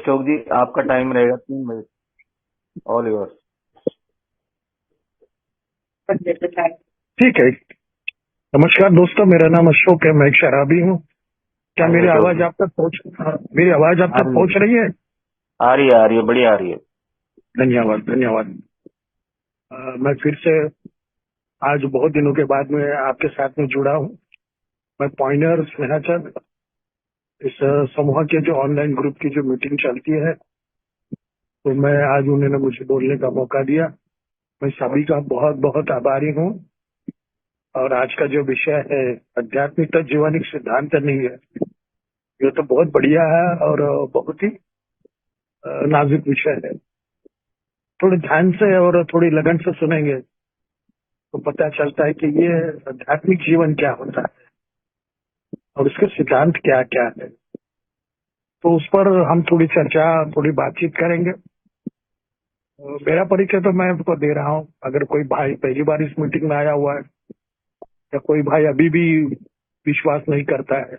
अशोक जी, आपका टाइम रहेगा 3 बजे। All yours. ठीक है। नमस्कार दोस्तों, मेरा नाम अशोक है, मैं एक शराबी हूँ। क्या हाँ जी मेरी अशोक आवाज जी। आप तक पहुँच मेरी आवाज आप आ तक रही पहुँच है, रही है? आ रही है, आ रही है, बढ़िया आ रही है। धन्यवाद धन्यवाद। मैं फिर से आज बहुत दिनों के बाद मैं आपके साथ में जुड़ा हूँ। मैं पॉइंटर स्नेहाचंद, इस समूह के जो ऑनलाइन ग्रुप की जो मीटिंग चलती है, तो मैं आज उन्होंने मुझे बोलने का मौका दिया। मैं सभी का बहुत बहुत आभारी हूँ। और आज का जो विषय है, आध्यात्मिकता जीवन एक सिद्धांत नहीं है, ये तो बहुत बढ़िया है और बहुत ही नाजुक विषय है। थोड़े ध्यान से और थोड़ी लगन से सुनेंगे तो पता चलता है कि ये आध्यात्मिक जीवन क्या होता है और उसके सिद्धांत क्या क्या है। तो उस पर हम थोड़ी चर्चा, थोड़ी बातचीत करेंगे। मेरा परिचय तो मैं आपको दे रहा हूँ। अगर कोई भाई पहली बार इस मीटिंग में आया हुआ है या कोई भाई अभी भी विश्वास नहीं करता है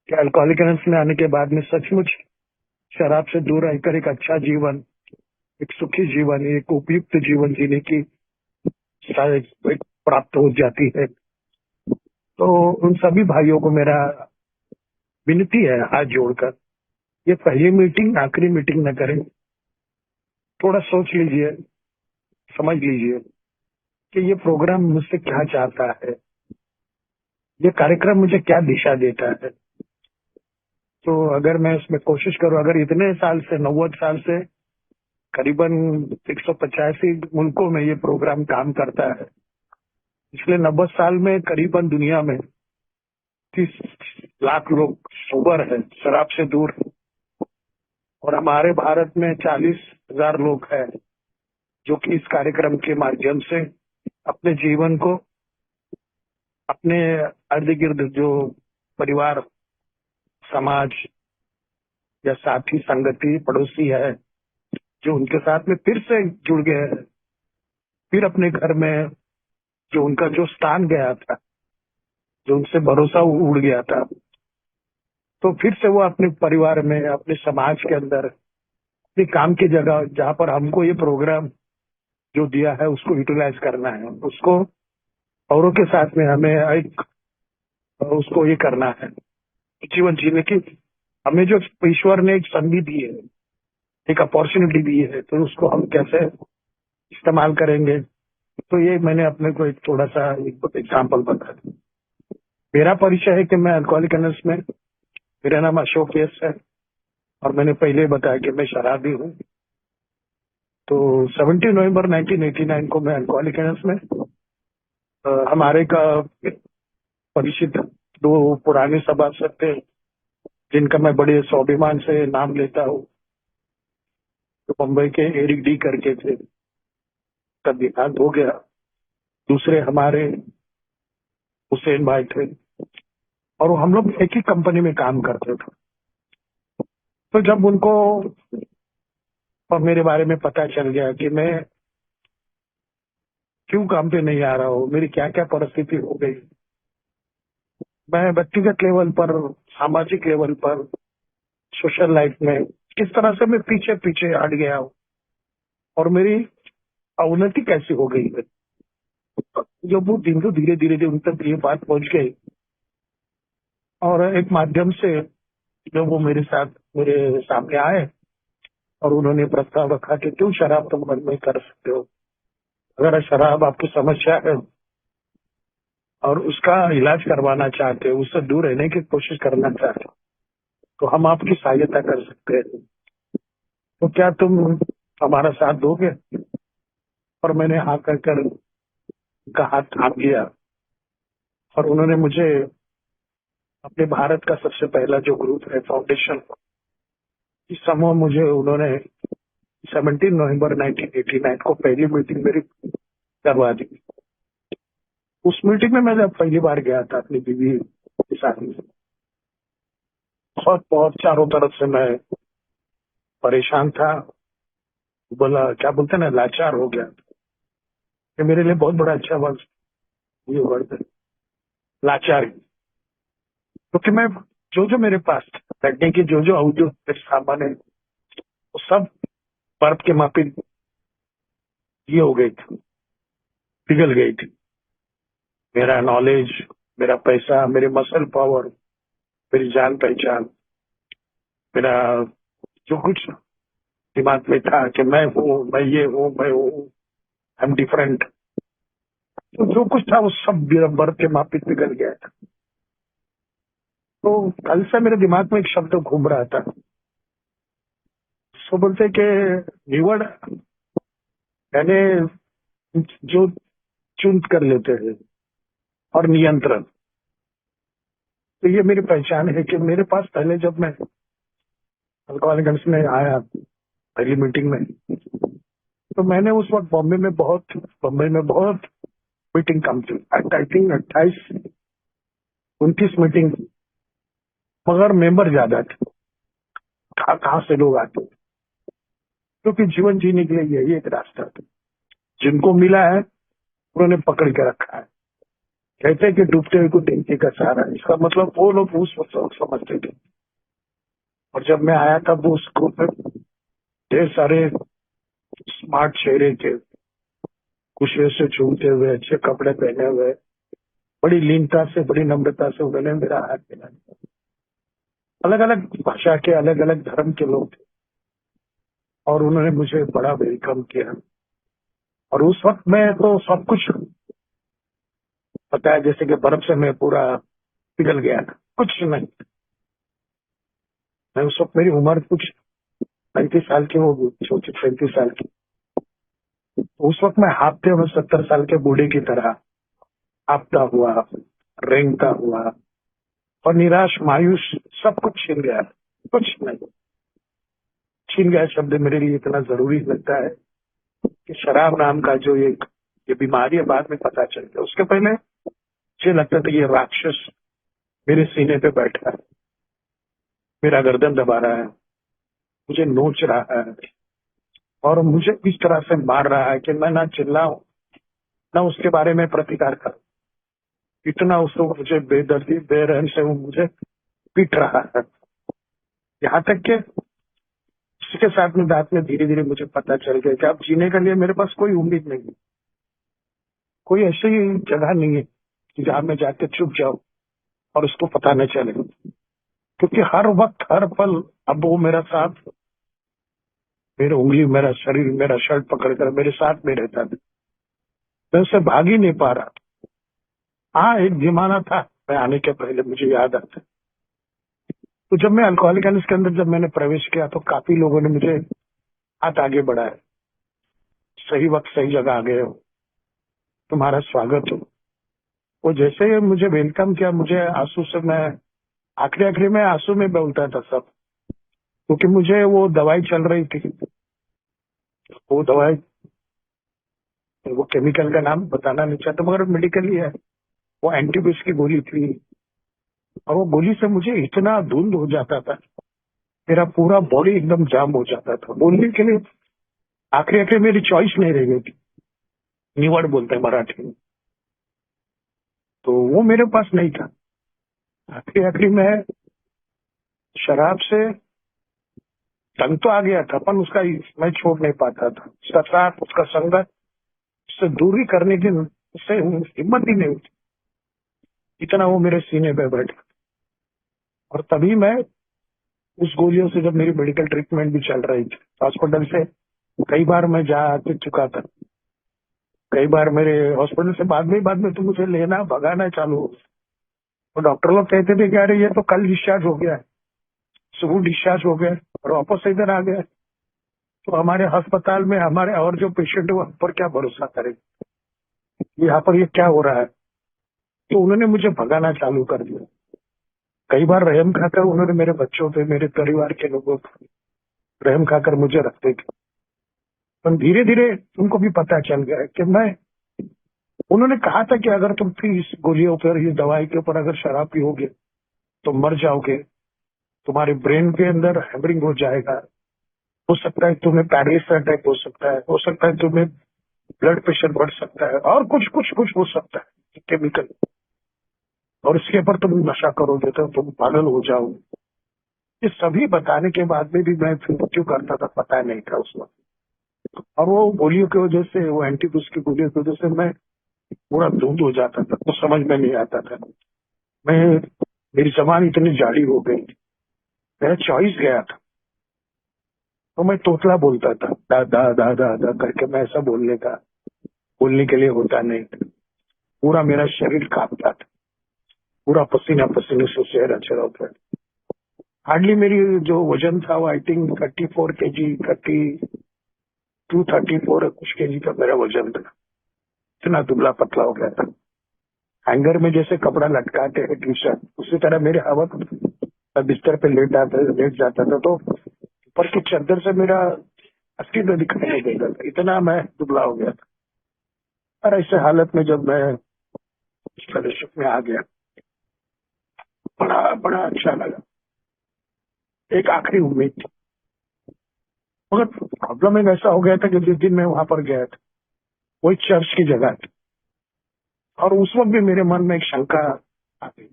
कि अल्कोहलिक एनोनिमस में आने के बाद में सचमुच शराब से दूर रहकर एक अच्छा जीवन, एक सुखी जीवन, एक उपयुक्त जीवन जीने की शायद एक प्राप्त हो जाती है, तो उन सभी भाइयों को मेरा विनती है हाथ जोड़कर, ये पहली मीटिंग आखिरी मीटिंग न करें। थोड़ा सोच लीजिए, समझ लीजिए कि ये प्रोग्राम मुझसे क्या चाहता है, ये कार्यक्रम मुझे क्या दिशा देता है। तो अगर मैं इसमें कोशिश करूं, अगर इतने साल से 90 साल से करीबन 185 मुल्कों में ये प्रोग्राम काम करता है, पिछले 90 साल में करीबन दुनिया में 30 लाख लोग सोबर है, शराब से दूर है। और हमारे भारत में 40,000 लोग हैं जो कि इस कार्यक्रम के माध्यम से अपने जीवन को, अपने इर्द गिर्द जो परिवार, समाज या साथी संगति पड़ोसी है, जो उनके साथ में फिर से जुड़ गए हैं, फिर अपने घर में जो उनका जो स्थान गया था, जो उनसे भरोसा उड़ गया था, तो फिर से वो अपने परिवार में, अपने समाज के अंदर, अपने काम की जगह जहाँ पर हमको ये प्रोग्राम जो दिया है उसको यूटिलाइज करना है, उसको औरों के साथ में हमें एक उसको ये करना है, जीवन जीने की हमें जो ईश्वर ने एक संधि दी है, एक अपॉर्चुनिटी दी है, तो उसको हम कैसे इस्तेमाल करेंगे। तो ये मैंने अपने को एक थोड़ा सा एक एग्जाम्पल बताया। मेरा परिचय है कि मैं अल्कोहलिक एनोनिमस में, मेरा नाम अशोक यस है और मैंने पहले बताया कि मैं शराबी हूँ। तो 17 नवंबर 1989 को मैं अल्कोहलिक एनोनिमस में, हमारे का परिचित दो पुराने सभासद थे जिनका मैं बड़े स्वाभिमान से नाम लेता हूँ, तो मुंबई के एरिक डी करके थे, का देहांत हो गया। दूसरे हमारे हुसैन भाई थे और हम लोग एक ही कंपनी में काम करते थे। तो जब उनको और मेरे बारे में पता चल गया कि मैं क्यों काम पे नहीं आ रहा हूँ, मेरी क्या क्या परिस्थिति हो गई, मैं व्यक्तिगत लेवल पर, सामाजिक लेवल पर, सोशल लाइफ में किस तरह से मैं पीछे पीछे हट गया हूँ और मेरी अवनति कैसी हो गई है, जब वो दिन को धीरे धीरे उन तक ये बात पहुंच गई और एक माध्यम से जब वो मेरे साथ, मेरे सामने आए और उन्होंने प्रस्ताव रखा कि क्यों शराब तुम बंद नहीं कर सकते हो, अगर शराब आपकी समस्या है और उसका इलाज करवाना चाहते हो, उससे दूर रहने की कोशिश करना चाहते हो, तो हम आपकी सहायता कर सकते हैं, तो क्या तुम हमारा साथ दोगे। और मैंने हाँ कहकर उनका हाथ थाम लिया और उन्होंने मुझे अपने भारत का सबसे पहला जो ग्रुप है फाउंडेशन, इस समूह मुझे उन्होंने 17 नवंबर 1989 को पहली मीटिंग मेरी करवा दी। उस मीटिंग में मैं जब पहली बार गया था अपनी बीवी के साथ में, बहुत बहुत चारों तरफ से मैं परेशान था, बोला क्या बोलते हैं ना, लाचार हो गया। ये मेरे लिए बहुत बड़ा अच्छा वर्ड, ये वर्ड है लाचार, क्योंकि मैं जो जो मेरे पास बैठने की जो जो औद्योगिक सामान है बर्फ के माफिक ये हो गई थी, पिघल गई थी। मेरा नॉलेज, मेरा पैसा, मेरी मसल पावर, मेरी जान पहचान, मेरा जो कुछ दिमाग में था कि मैं हूँ, मैं ये हूँ, मैं हूँ, आई एम डिफरेंट, तो जो कुछ था वो सब मेरा बर्फ के माफिक पिघल गया था। तो कल से मेरे दिमाग में एक शब्द घूम रहा था, सो बोलते कि रिवॉर्ड यानी जो चुन कर लेते हैं, और नियंत्रण। तो ये मेरी पहचान है कि मेरे पास पहले जब मैं अलकावालीगंज में आया पहली मीटिंग में, तो मैंने उस वक्त बॉम्बे में बहुत मीटिंग कम थी। आई थिंक 28-29 मीटिंग, मगर मेंबर ज्यादा थे। कहाँ से लोग आते, क्योंकि जीवन जीने के लिए यही एक रास्ता था। जिनको मिला है उन्होंने पकड़ के रखा है। कहते हैं कि डूबते हुए को टेंकी का सहारा, इसका मतलब वो लोग उस वक्त समझते थे। और जब मैं आया तब उस ग्रुप में ढेर सारे स्मार्ट चेहरे थे, कुछ ऐसे झूमते हुए, अच्छे कपड़े पहने हुए, बड़ी लीनता से, बड़ी नम्रता से उन्होंने मेरा हाथ मिला। अलग अलग भाषा के, अलग अलग धर्म के लोग थे, और उन्होंने मुझे बड़ा वेलकम किया। और उस वक्त में तो सब कुछ पता है, जैसे कि बर्फ से मैं पूरा पिघल गया था, कुछ नहीं। मैं उस वक्त, मेरी उम्र कुछ 35 साल की होगी, 34-35 साल की। तो उस वक्त मैं हाफते हुए 70 साल के बूढ़े की तरह हाफता हुआ, रेंगता हुआ, और निराश, मायूस, सब कुछ छीन गया, कुछ नहीं। छीन गया शब्द मेरे लिए इतना जरूरी लगता है कि शराब नाम का जो एक ये बीमारी है, बाद में पता चल गया। उसके पहले मुझे लगता था ये राक्षस मेरे सीने पे बैठा है, मेरा गर्दन दबा रहा है, मुझे नोच रहा है, और मुझे इस तरह से मार रहा है कि मैं ना चिल्लाऊं, ना उसके बारे में प्रतिकार करूं। इतना उसको मुझे बेदर्दी, बेरहम से वो मुझे पीट रहा है। यहाँ तक कि उसके साथ में दांत में धीरे धीरे मुझे पता चल गया कि अब जीने के लिए मेरे पास कोई उम्मीद नहीं है। कोई ऐसी जगह नहीं है कि जहां मैं जाके चुप जाऊं और उसको पता न चले, क्योंकि हर वक्त, हर पल अब वो मेरा साथ, मेरी उंगली, मेरा शरीर, मेरा शर्ट पकड़कर मेरे साथ में रहता था। मैं उससे भाग ही नहीं पा रहा। हाँ, एक जमाना था मैं आने के पहले, मुझे याद आता है। तो जब मैं अल्कोहलिक के अंदर जब मैंने प्रवेश किया, तो काफी लोगों ने मुझे हाथ आगे बढ़ाया, सही वक्त सही जगह आ गए हो, तुम्हारा स्वागत हो। वो जैसे ही मुझे वेलकम किया, मुझे आंसू से, मैं आखिरी आखिरी में आंसू में बोलता था सब, क्योंकि मुझे वो दवाई चल रही थी। वो दवाई, वो केमिकल का नाम बताना नहीं चाहता, मगर मेडिकल ही है। वो एंटीबायोटिक्स की गोली थी, और वो गोली से मुझे इतना धुंध हो जाता था, मेरा पूरा बॉडी एकदम जाम हो जाता था। बोलने के लिए आखिरी आखिरी मेरी चॉइस नहीं रह गई थी, निवड़ बोलते हैं मराठी में, तो वो मेरे पास नहीं था। आखिरी आखिरी में शराब से तंग तो आ गया था, पर उसका मैं छोड़ नहीं पाता था। उसका साथ, उसका संगत, उससे दूरी करने की उससे हिम्मत ही नहीं हुई, इतना वो मेरे सीने पे बैठा। और तभी मैं उस गोलियों से, जब मेरी मेडिकल ट्रीटमेंट भी चल रही थी हॉस्पिटल से, कई बार मैं जा आ चुका था। कई बार मेरे हॉस्पिटल से बाद में तो मुझे लेना भगाना चालू हो गया। तो डॉक्टर लोग कहते थे कि अरे ये तो कल डिस्चार्ज हो गया है, सुबह डिस्चार्ज हो गया और वापस इधर आ गया। तो हमारे अस्पताल में हमारे और जो पेशेंट है, वो हम पर क्या भरोसा करेंगे, यहाँ पर ये क्या हो रहा है। तो उन्होंने मुझे भगाना चालू कर दिया। कई बार रहम खाकर उन्होंने मेरे बच्चों पे, मेरे परिवार के लोगों पे रहम खाकर मुझे रखते थे। पर धीरे धीरे उनको भी पता चल गया कि मैं, उन्होंने कहा था कि अगर तुम फिर इस गोलियों पर, इस दवाई के ऊपर अगर शराब पियोगे तो मर जाओगे, तुम्हारे ब्रेन के अंदर हैमरिंग हो जाएगा, हो सकता है तुम्हें पैरालिसिस अटैक हो सकता है तुम्हें ब्लड प्रेशर बढ़ सकता है, और कुछ कुछ कुछ हो सकता है केमिकल, और इसके ऊपर तुम नशा करोगे तो तुम पागल हो जाओगे। ये सभी बताने के बाद में भी मैं फिर क्यों करता था पता नहीं था उस वक्त। और वो गोलियों की वजह से, वो एंटीबूस की गोलियों की वजह से मैं पूरा धुंध हो जाता था, तो समझ में नहीं आता था। मैं मेरी जबान इतनी जाड़ी हो गई, मेरा चॉइस गया था। तो मैं तोतला बोलता था, दा दा दा दा दा करके, मैं ऐसा बोलने के लिए होता नहीं था। पूरा मेरा शरीर कांपता था, पूरा पसीना पसीने से चेहरा चढ़ा होता था। हार्डली मेरी जो वजन था वो आई थिंक 34 kg, 32, 34 कुछ केजी का मेरा वजन था। इतना दुबला पतला हो गया था। हैंगर में जैसे कपड़ा लटकाते हैं टी शर्ट, उसी तरह मेरे हालत, मैं बिस्तर पे लेट जाता था तो ऊपर की चादर से मेरा अस्तित्व दिखाई नहीं देता था, इतना मैं दुबला हो गया था। और ऐसे हालत में जब मैं फेलोशिप में आ गया, बड़ा बड़ा अच्छा लगा। एक आखिरी उम्मीद थी, मगर प्रॉब्लम एक ऐसा हो गया था कि जिस दिन मैं वहां पर गया था वही चर्च की जगह थी। और उस वक्त भी मेरे मन में एक शंका आ गई,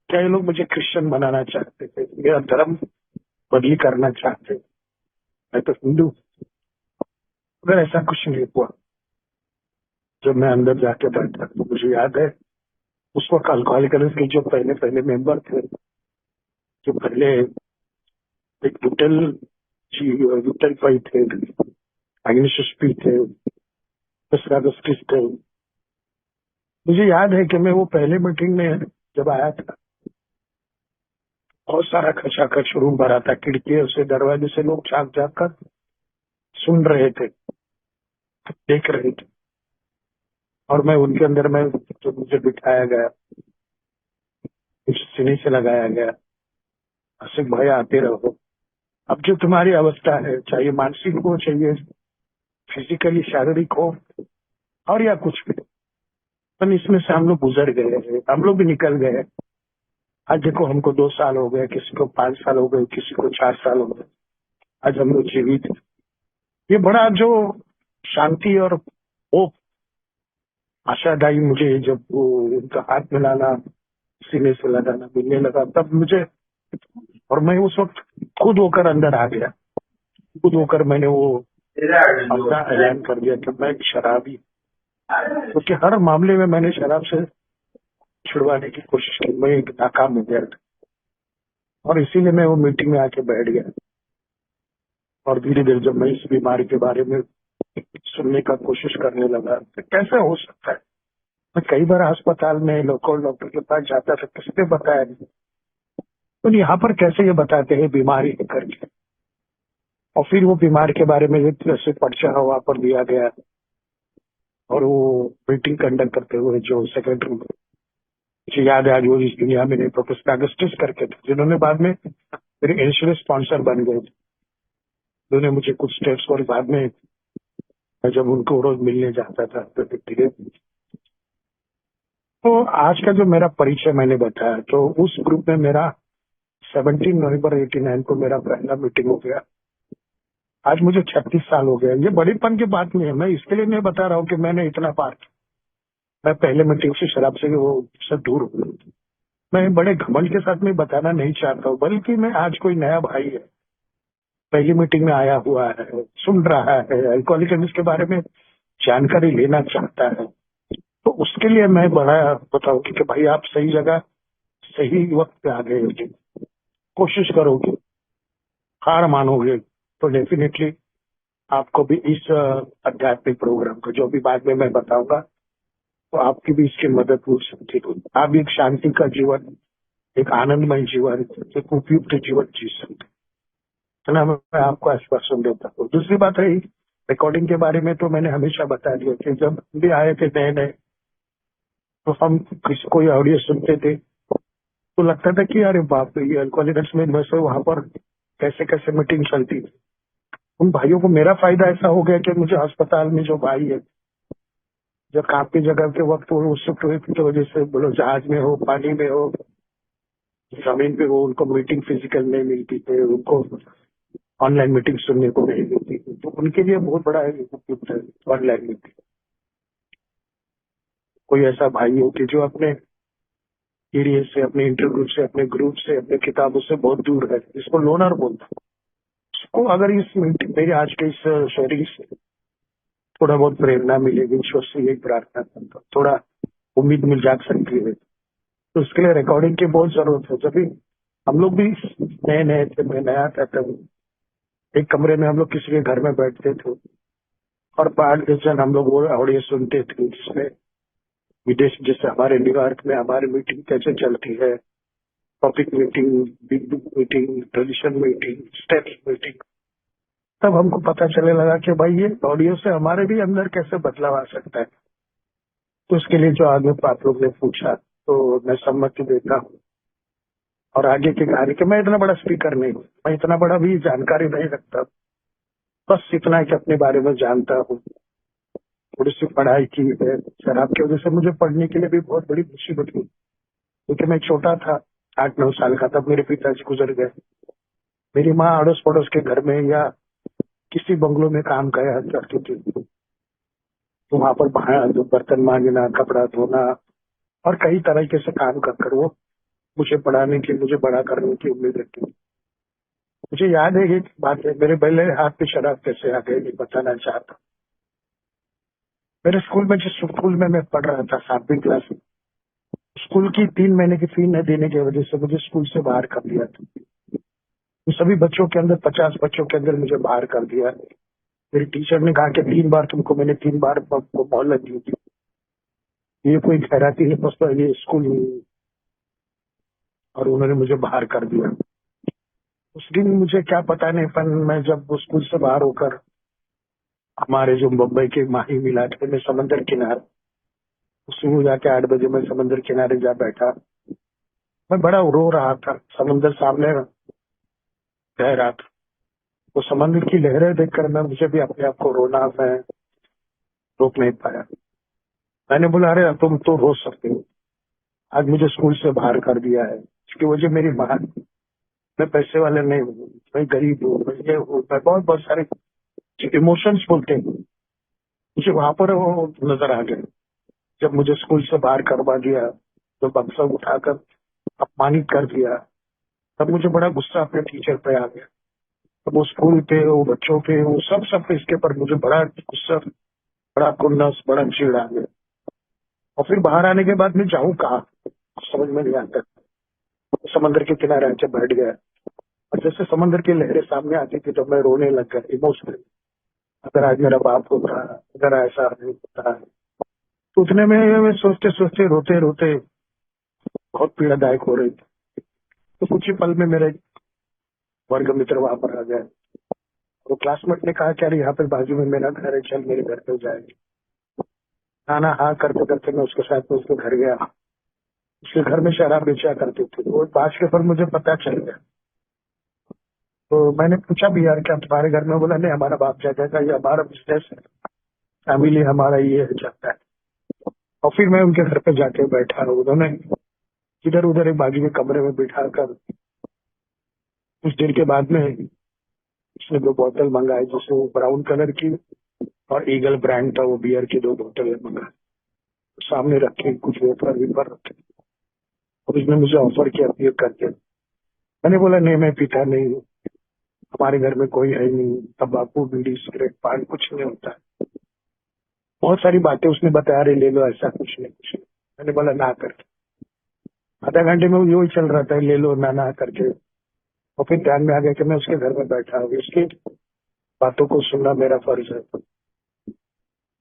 क्या ये लोग मुझे क्रिश्चियन बनाना चाहते थे, मेरा धर्म बदली करना चाहते? मैं तो हिंदू। अगर ऐसा कुछ नहीं हुआ, जब मैं अंदर जाके बैठा तो मुझे याद है उस वक्त अल्कोहलिकर्स के जो पहले पहले मेंबर थे, जो पहले एक विठल भाई थे, अग्निश पी थे, दूसरा अगस्टिस थे। मुझे याद है कि मैं वो पहले मीटिंग में जब आया था, बहुत सारा खचाखच रूम भरा था, खिड़कियों से दरवाजे से लोग झांक झांक कर सुन रहे थे, देख रहे थे। और मैं उनके अंदर में, जो मुझे बिठाया गया, कुछ सीने से लगाया गया, आसिफ भाई आते रहो, अब जो तुम्हारी अवस्था है, चाहे मानसिक हो, चाहिए फिजिकली शारीरिक हो, और या कुछ भी, पर इसमें से हम लोग गुजर गए हैं, हम लोग भी निकल गए। आज देखो, हमको 2 साल हो गए, किसी को 5 साल हो गए, किसी को 4 साल हो गए, आज हम लोग जीवित हैं। ये बड़ा जो शांति और होप, आशादायी, मुझे जब वो उनका हाथ मिलाना, सीने से लगाना, मिलने लगा, तब मुझे, और मैं उस वक्त खुद होकर अंदर आ गया। खुद होकर मैंने वो अपना ऐलान कर दिया कि मैं एक शराबी, क्योंकि हर मामले में मैंने शराब से छुड़वाने की कोशिश की, मैं एक नाकाम हो गया था। और इसीलिए मैं वो मीटिंग में आके बैठ गया। और धीरे धीरे जब मैं इस बीमारी के बारे में सुनने का कोशिश करने लगा, तो कैसे हो सकता है, मैं कई बार अस्पताल में लोकल डॉक्टर के पास जाता था, किसी ने बताया नहीं। तो यहाँ पर कैसे ये बताते हैं बीमारी है करके। और फिर वो बीमारी के बारे में एक तरह से पर्चा वहां पर दिया गया। और वो मीटिंग कंडक्ट करते हुए जो सेक्रेटरी, मुझे याद है आज वो इस दुनिया में नहीं, प्रोफेसर अगस्टिस करके थे, जिन्होंने बाद में मेरे इंश्योरेंस स्पॉन्सर बन गए थे। उन्होंने मुझे कुछ स्टेप्स, और बाद में मैं जब उनको रोज मिलने जाता था तो धीरे। तो आज का जो मेरा परिचय मैंने बताया, तो उस ग्रुप में मेरा 17 नवंबर 1989 को मेरा पहला मीटिंग हो गया। आज मुझे 36 साल हो गए। ये बड़ेपन की बात नहीं है, मैं इसके लिए नहीं बता रहा हूँ कि मैंने इतना पार किया। मैं पहले मीटिंग से शराब से वो सब दूर हो गया। मैं बड़े घमंड के साथ में बताना नहीं चाहता हूँ, बल्कि मैं आज कोई नया भाई है, पहली मीटिंग में आया हुआ है, सुन रहा है, अल्कोहलिक के बारे में जानकारी लेना चाहता है, तो उसके लिए मैं बड़ा बताऊँ कि भाई आप सही जगह सही वक्त पे आ गए होगे। कोशिश करोगे, हार मानोगे, तो डेफिनेटली आपको भी इस आध्यात्मिक प्रोग्राम को, जो भी बाद में मैं बताऊंगा, तो आपकी भी इसकी मदद हो सकती है। आप भी एक शांति का जीवन, एक आनंदमय जीवन, एक उपयुक्त जीवन जी सकते हैं ना। मैं आपको आश्वासन देता हूँ। दूसरी बात रही रिकॉर्डिंग के बारे में, तो मैंने हमेशा बता दिया कि जब भी आए थे नए नए, तो हम किसी कोई ऑडियो सुनते थे तो लगता था कि अरे बाप रे, ये अल्कोहलिक्स में वैसे वहां पर कैसे कैसे मीटिंग चलती थी। उन भाइयों को मेरा फायदा ऐसा हो गया कि मुझे अस्पताल में जो भाई है, जब काम की जगह के वक्त वो उत्सुक हुए की वजह से, बोलो जहाज में हो, पानी में हो, जमीन पे हो, उनको मीटिंग फिजिकल नहीं मिलती थी, उनको ऑनलाइन मीटिंग सुनने को नहीं मिलती थी, तो उनके लिए बहुत बड़ा उपयुक्त है ऑनलाइन मीटिंग। कोई ऐसा भाई हो कि जो अपने एरिया से, अपने इंटरग्रुप से, अपने ग्रुप से, अपने किताबों से बहुत दूर है, इसको लोनर बोलता हूँ। उसको अगर इस मीटिंग, मेरी आज के इस शेयरिंग से थोड़ा बहुत प्रेरणा मिलेगी, ईश्वर से यही प्रार्थना करता हूँ, थोड़ा उम्मीद मिल जा सकती है। तो उसके लिए रिकॉर्डिंग की बहुत जरूरत है। जब भी हम लोग भी नए नए थे, मैं नया था, तब एक कमरे में हम लोग किसी के घर में बैठते थे और 5 10 जन हम लोग वो ऑडियो सुनते थे, जिसमें विदेश, जैसे हमारे न्यूयॉर्क में हमारी मीटिंग कैसे चलती है, topic meeting, big book meeting, tradition meeting, steps meeting. तब हमको पता चलने लगा कि भाई ये ऑडियो से हमारे भी अंदर कैसे बदलाव आ सकता है। तो उसके लिए जो आगे आप लोग ने पूछा, तो मैं सम्मति देता हूँ। और आगे के कार्य के, मैं इतना बड़ा स्पीकर नहीं हूँ, मैं इतना बड़ा भी जानकारी नहीं रखता, बस इतना है कि अपने बारे में जानता हूँ, थोड़ी सी पढ़ाई की है। सर आपकी वजह से मुझे पढ़ने के लिए भी बहुत बड़ी मुसीबत हुई, क्योंकि मैं छोटा था, 8 9 साल का, तब मेरे पिताजी गुजर गए। मेरी माँ अड़ोस पड़ोस के घर में या किसी बंगलों में काम किया करती थी, तो वहां पर बर्तन मांजना, कपड़ा धोना और कई तरीके से काम कर कर वो मुझे पढ़ाने की, मुझे बड़ा करने की उम्मीद रखती थी। मुझे याद है एक बात है, मेरे पहले हाथ पे शराब कैसे आ गई, नहीं बताना चाहता। मेरे स्कूल में, जिस स्कूल में मैं पढ़ रहा था 7वीं क्लास में, स्कूल की 3 महीने की फी न देने की वजह से मुझे स्कूल से बाहर कर दिया था। तो सभी बच्चों के अंदर, 50 बच्चों के अंदर मुझे बाहर कर दिया। मेरी टीचर ने कहा कि 3 बार तुमको, मैंने 3 बार मोहलत दी थी, ये कोई खैराती है, बस ये स्कूल नहीं है। और उन्होंने मुझे बाहर कर दिया। उस दिन मुझे क्या पता नहीं, पर मैं जब वो स्कूल से बाहर होकर हमारे जो मुंबई के माही इलाके में समंदर किनारे, उसमें जाके 8 बजे मैं समंदर किनारे जा बैठा। मैं बड़ा रो रहा था, समंदर सामने बह रहा था। वो समंदर की लहरें देखकर मैं, मुझे भी अपने आप को रोना, मैं रोक नहीं पाया। मैंने बोला, अरे तुम तो रो सकते हो, आज मुझे स्कूल से बाहर कर दिया है, इसकी वजह मेरी माँ। मैं पैसे वाले नहीं हूँ, मैं गरीब हूँ, मैं ये हूँ, मैं बहुत बहुत सारे इमोशंस बोलते हैं, मुझे वहां पर वो नजर आ गए। जब मुझे स्कूल से बाहर करवा दिया, तो बक्सा उठाकर अपमानित कर दिया, तब मुझे बड़ा गुस्सा अपने टीचर पे आ गया। तब वो स्कूल पे, वो बच्चों पे, वो सब पे, इसके पर मुझे बड़ा गुस्सा, बड़ा खुन्नस, बड़ा चिढ़ आ गया। और फिर बाहर आने के बाद मैं जाऊं कहाँ, समझ में नहीं आता। समंदर के किनारे आके बैठ गया, और जैसे समंदर की लहरें सामने आती थी, तो मैं रोने लग गया इमोशनल। अगर आज मेरा बाप होता, अगर ऐसा नहीं होता। तो उतने में मैं सोचते सोचते, रोते रोते बहुत पीड़ादायक हो रही थी। तो कुछ ही पल में मेरे वर्ग मित्र वहां पर आ गए। वो क्लासमेट ने कहा कि अरे यहाँ पे बाजू में मेरा घर है, चल मेरे घर पे जाएंगे। खाना हाँ करते करते मैं उसके साथ में उसके घर गया। उसके घर में शराब बेचा करते थे, वो बात के पर मुझे पता चल गया। तो मैंने पूछा भी, यार क्या तुम्हारे घर में? बोला नहीं, हमारा बाप जाता था, ये हमारा बिजनेस है, फैमिली हमारा ये चलता है। और फिर मैं उनके घर पे जाके बैठा, उन्होंने इधर उधर एक बाजू के कमरे में बिठा कर कुछ देर के बाद में उसने 2 बोतल मंगाई, जिसमें वो ब्राउन कलर की और ईगल ब्रांड था, वो बियर की 2 बोतल मंगाई, सामने रखे, कुछ वेफर वेफर रखे। और उसने मुझे ऑफर किया बियर करके। मैंने बोला नहीं, मैं पीता नहीं हूँ, हमारे घर में कोई है नहीं, तंबाकू बीड़ी सिगरेट पान कुछ नहीं होता है। बहुत सारी बातें उसने बताया, अरे ले लो, ऐसा कुछ नहीं कुछ नहीं। मैंने बोला ना करके, आधा घंटे में यही चल रहा था, ले लो ना ना करके। और फिर ध्यान में आ गया कि मैं उसके घर में बैठा हूँ, इसकी बातों को सुनना मेरा फर्ज है।